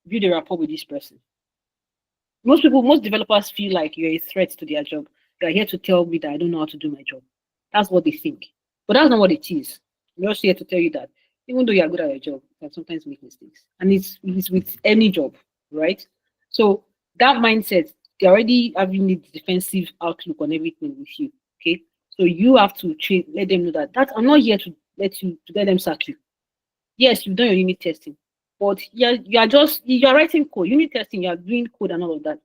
B: build a rapport with this person. Most developers feel like you're a threat to their job. You're here to tell me that I don't know how to do my job. That's what they think. But that's not what it is. I'm just here to tell you that even though you're good at your job, you can sometimes make mistakes. And it's with any job, right? So that mindset, they're already having this defensive outlook on everything with you. Okay. So you have to let them know that I'm not here to let them sack you. Yes, you've done your unit testing, but you're writing code. Unit testing, you're doing code and all of that.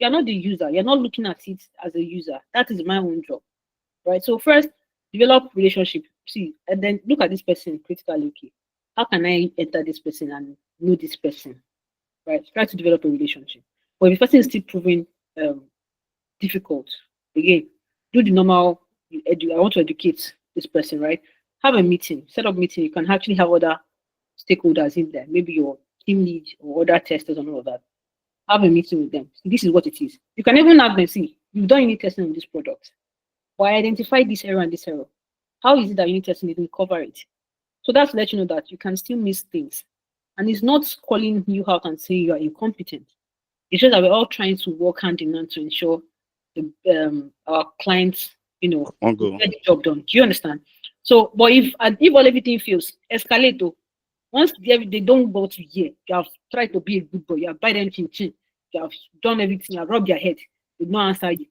B: You're not the user. You're not looking at it as a user. That is my own job, right? So first, develop relationship. See, and then look at this person critically. Okay, how can I enter this person and know this person, right? Try to develop a relationship. But if the person is still proving difficult, again, do the normal. I want to educate this person, right? Have a meeting. Set up meeting. You can actually have other stakeholders in there. Maybe your team lead or other testers and all of that. Have a meeting with them. This is what it is. You can even have them see, you've done unit testing on this product. But I identified this error and this error. How is it that unit testing didn't cover it? So that's to let you know that you can still miss things. And it's not calling you out and saying you are incompetent. It's just that we're all trying to work hand in hand to ensure our clients, get the job done. Do you understand? So, but if all everything fails, escalate though. Once they don't go to here, you have tried to be a good boy, you have buy them chin chin, you have done everything, you have rubbed your head, they don't answer you.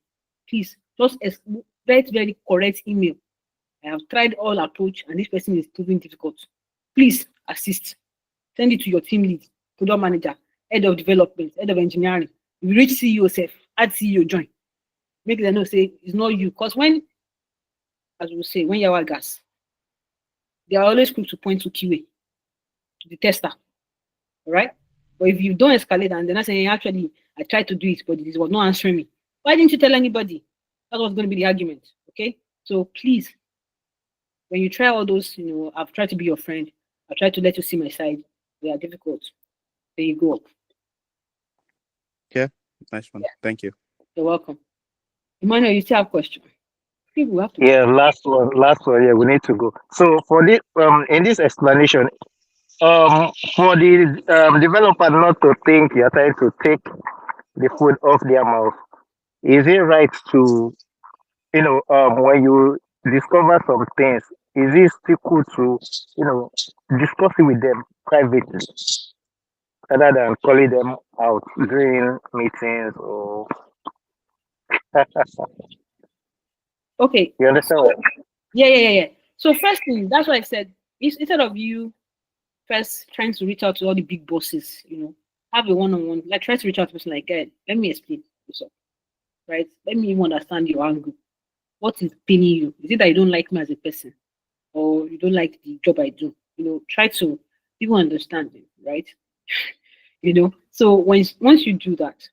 B: Please, just write very correct email. I have tried all approach and this person is proving difficult. Please, assist. Send it to your team lead, product manager, head of development, head of engineering. If you reach CEO self, add CEO join. Make them know say it's not you. Because when, as we say, when you are gas, they are always quick to point to QA, to the tester. All right? But if you don't escalate and they're not saying, actually, I tried to do it, but it was not answering me. Why didn't you tell anybody? That was going to be the argument. Okay? So please, when you try all those, I've tried to be your friend. I've tried to let you see my side. They are difficult. There you go.
K: Yeah, nice one. Thank you.
B: You're welcome. Emmanuel, you still have questions? People have to.
C: Yeah, last one. Yeah, we need to go. So for the in this explanation, for the developer not to think you're trying to take the food off their mouth, is it right to, when you discover some things, is it still cool to, discuss it with them privately rather than calling them out during meetings or
B: Okay.
C: you understand
B: So,
C: what?
B: yeah. So first thing, that's why I said, instead of you first trying to reach out to all the big bosses, have a one-on-one, like try to reach out to a person like, hey, let me explain this up, right? Let me even understand your angle. What is paining you? Is it that you don't like me as a person, or you don't like the job I do? Try to even understand it, right? So once you do that,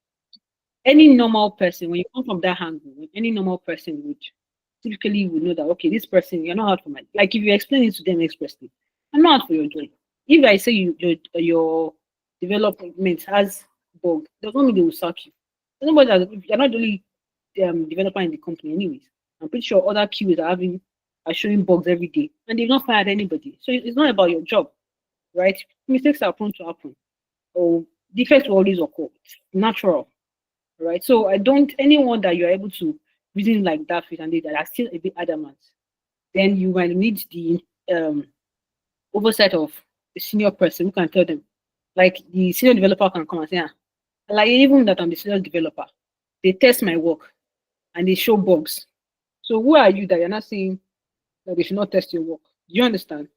B: any normal person, when you come from that angle, any normal person would typically would know that, okay, this person, you're not out for my, like if you explain it to them expressly, I'm not out for your job. If I say your development has bug, does not mean they will sack you. There's nobody that, if you're not the only developer in the company anyways. I'm pretty sure other QAs are showing bugs every day and they've not fired anybody. So it's not about your job, right? Mistakes are prone to happen. Or defects will always occur. It's natural. Right. So I don't, anyone that you're able to reason like that with and they that are still a bit adamant, then you might need the oversight of a senior person who can tell them. Like the senior developer can come and say, like even that I'm the senior developer, they test my work and they show bugs. So who are you that you're not saying that they should not test your work? Do you understand?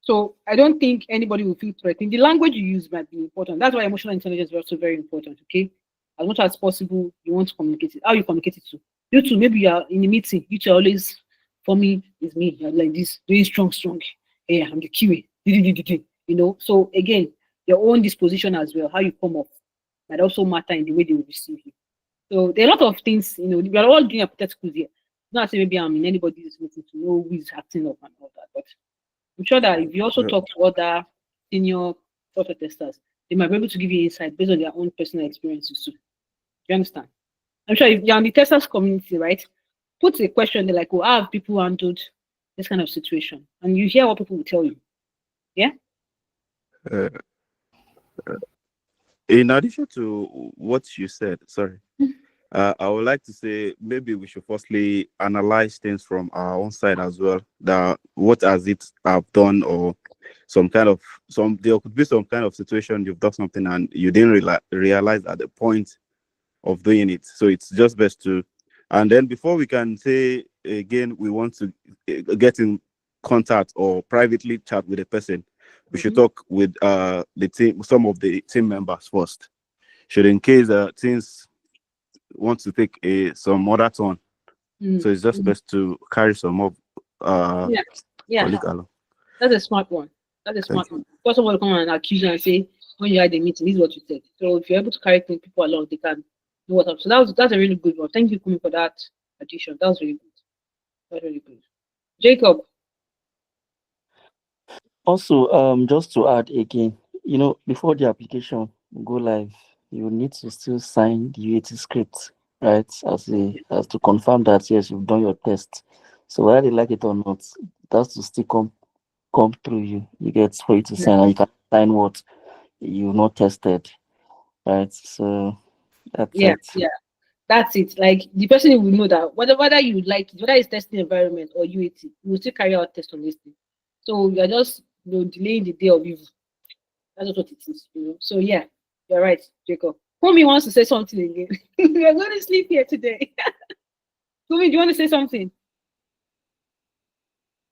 B: So I don't think anybody will feel threatened. The language you use might be important. That's why emotional intelligence is also very important. Okay, as much as possible, you want to communicate it. How you communicate it to you two? Maybe you are in a meeting. You two are always, for me, is me. You're like this, doing strong. Yeah, I'm the QA. So again, your own disposition as well, how you come off, might also matter in the way they will receive you. So there are a lot of things. We are all doing hypotheticals here. Not say maybe I'm in anybody's meeting to know who is acting up and all that, but I'm sure that if you also talk to other senior software testers, they might be able to give you insight based on their own personal experiences too. Do you understand? I'm sure if you're in the testers community, right, put a question, they're like, well, how have people handled this kind of situation? And you hear what people will tell you. Yeah?
K: Uh, in addition to what you said, sorry, I would like to say maybe we should firstly analyze things from our own side as well. That what has it have done, or there could be some kind of situation you've done something and you didn't realize at the point of doing it. So it's just best to, and then before we can say again we want to get in contact or privately chat with a person, we should talk with the team, some of the team members first. Should in case things want to take some other turn. So it's just best to carry some of colleague along.
B: That's a smart one. Because someone will come and accuse you and say, when you had the meeting, this is what you said. So if you're able to carry people along, they can know what's up. So that's a really good one. Thank you, Kumi, for that addition. That was really good. That's really good. Jacob.
E: Also, just to add again, before the application go live, you need to still sign the UAT script, right? As to confirm that yes, you've done your test. So whether they like it or not, it has to still come through you. You get for you to sign, and you can sign what you've not tested, right? So that's it.
B: Yeah. That's it. Like the person will know that whether you like it, whether it's testing environment or UAT, you will still carry out test on this thing. So you're just delaying the day of evil. That's what it is. So yeah, you're right, Jacob. Kumi wants to say something again. We're going to sleep here today. Kumi, do you want to say something?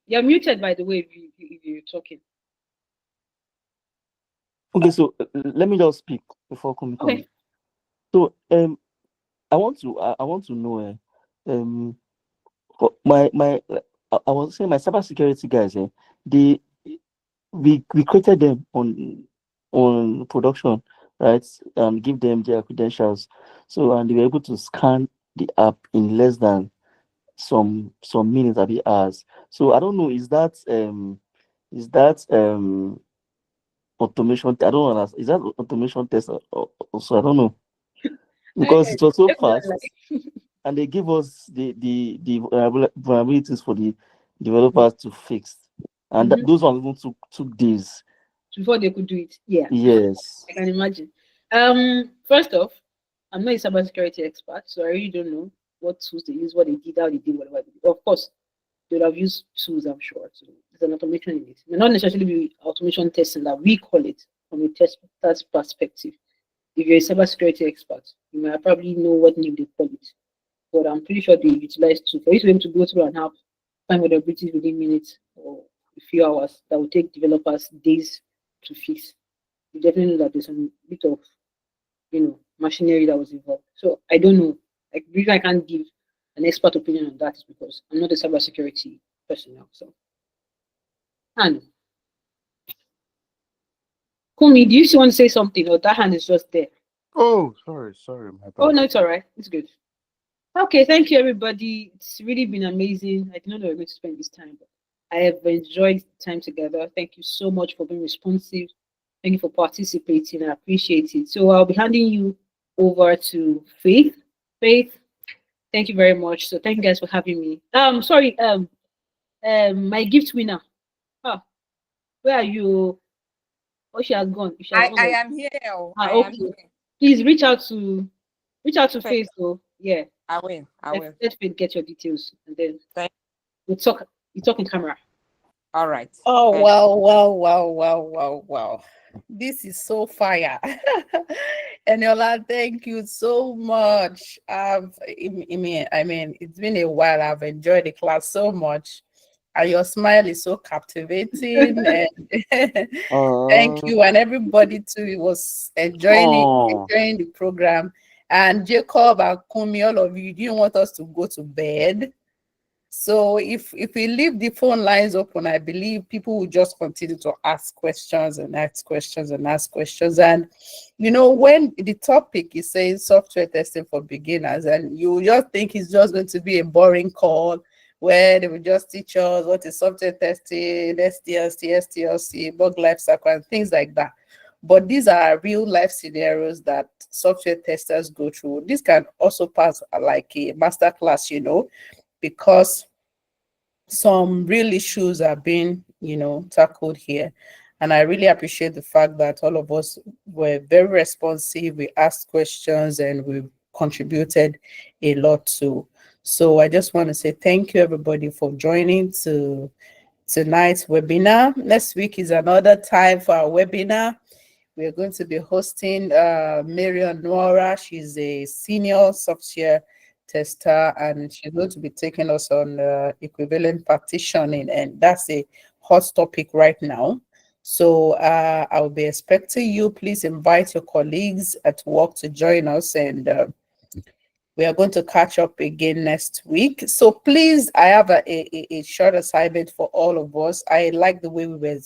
B: You're muted, by the way, if you're talking.
E: Okay, so let me just speak before coming.
B: Okay.
E: So I want to know my I was saying my cybersecurity guys they we created them on production, right, and give them their credentials, so and they were able to scan the app in less than some minutes, or hours. So I don't know, is that automation? I don't know, is that automation test also? I don't know, because it was so fast, and they give us the vulnerabilities for the developers to fix, and those ones even took days
B: before they could do it. Yeah.
E: Yes.
B: I can imagine. First off, I'm not a cybersecurity expert, so I really don't know what tools they use, what they did, how they did, whatever they did. Of course, they would have used tools, I'm sure. So there's an automation in it. It may not necessarily be automation testing that we call it from a test perspective. If you're a cybersecurity expert, you might probably know what name they call it. But I'm pretty sure they utilize tools. For you to be able to go through and have find vulnerabilities within minutes or a few hours, that will take developers days to fix. You definitely know that there's some bit of machinery that was involved. So I don't know. Like the reason I can't give an expert opinion on that is because I'm not a cybersecurity personnel. So and Kumi, do you still want to say something or that hand is just there?
K: Oh, sorry, my
B: Oh
K: bad.
B: no, it's all right. It's good. Okay, thank you everybody. It's really been amazing. I didn't know we were going to spend this time, but I have enjoyed time together. Thank you so much for being responsive. Thank you for participating. I appreciate it. So I'll be handing you over to Faith. Faith, thank you very much. So thank you guys for having me. Sorry, my gift winner. Ah, where are you? Oh, she has gone. She has
H: I
B: gone.
H: am here. I am
B: Okay.
H: here.
B: Please reach out to
H: Faith,
B: Faith. So yeah,
H: I will. I will.
B: let Faith get your details, and then
H: Thank.
B: we'll talk. You talk in camera.
H: All right.
A: Oh, wow. This is so fire. Eniola, thank you so much. I mean, it's been a while. I've enjoyed the class so much. And your smile is so captivating. And thank you. And everybody too was
E: Oh,
A: enjoying the program. And Jacob and Kumi, all of you didn't want us to go to bed. So if we leave the phone lines open, I believe people will just continue to ask questions and ask questions and ask questions. And when the topic is saying software testing for beginners, and you just think it's just going to be a boring call where they will just teach us what is software testing, SDLC, STLC, bug lifecycle, and things like that. But these are real life scenarios that software testers go through. This can also pass like a master class, because some real issues are being, tackled here. And I really appreciate the fact that all of us were very responsive. We asked questions and we contributed a lot too. So I just want to say thank you everybody for joining to tonight's webinar. Next week is another time for our webinar. We're going to be hosting Marion Nora. She's a senior software tester, and she's going to be taking us on equivalent partitioning, and that's a hot topic right now. So I'll be expecting you. Please invite your colleagues at work to join us, and we are going to catch up again next week. So please, I have a short assignment for all of us. I like the way we were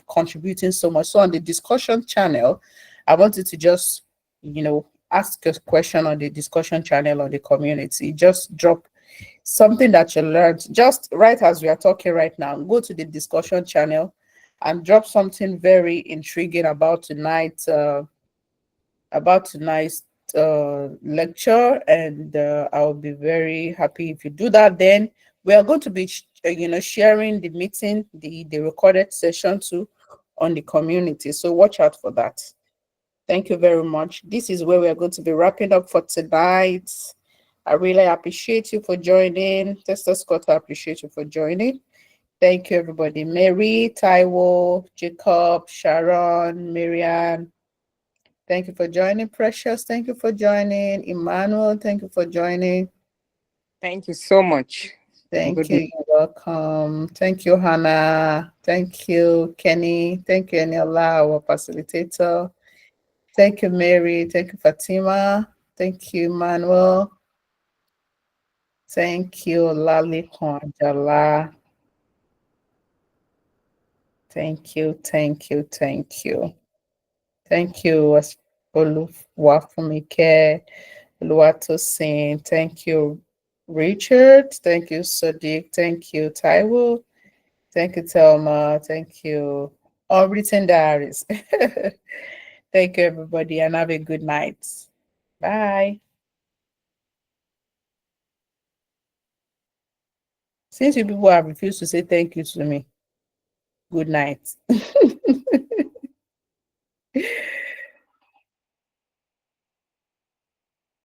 A: contributing so much. So on the discussion channel, I wanted to just, ask a question on the discussion channel on the community. Just drop something that you learned, just right as we are talking right now. Go to the discussion channel and drop something very intriguing about tonight's lecture, and I'll be very happy if you do that. Then we are going to be sharing the meeting, the recorded session too, on the community, so watch out for that. Thank you very much. This is where we are going to be wrapping up for tonight. I really appreciate you for joining. Tester Scott, I appreciate you for joining. Thank you everybody. Mary, Taiwo, Jacob, Sharon, Miriam, thank you for joining. Precious, thank you for joining. Emmanuel, thank you for joining.
H: Thank you so much.
A: Thank
H: Good
A: you. You're welcome. Thank you, Hannah. Thank you, Kenny. Thank you, Eniola, our facilitator. Thank you, Mary. Thank you, Fatima. Thank you, Manuel. Thank you, Lali Jala. Thank you, thank you, thank you. Thank you, Oluwafumike, Oluwatosin. Thank you, Richard. Thank you, Sadiq. Thank you, Taiwo. Thank you, Thelma. Thank you, Unwritten Diaries. Thank you, everybody, and have a good night. Bye. Since you people have refused to say thank you to me, good night.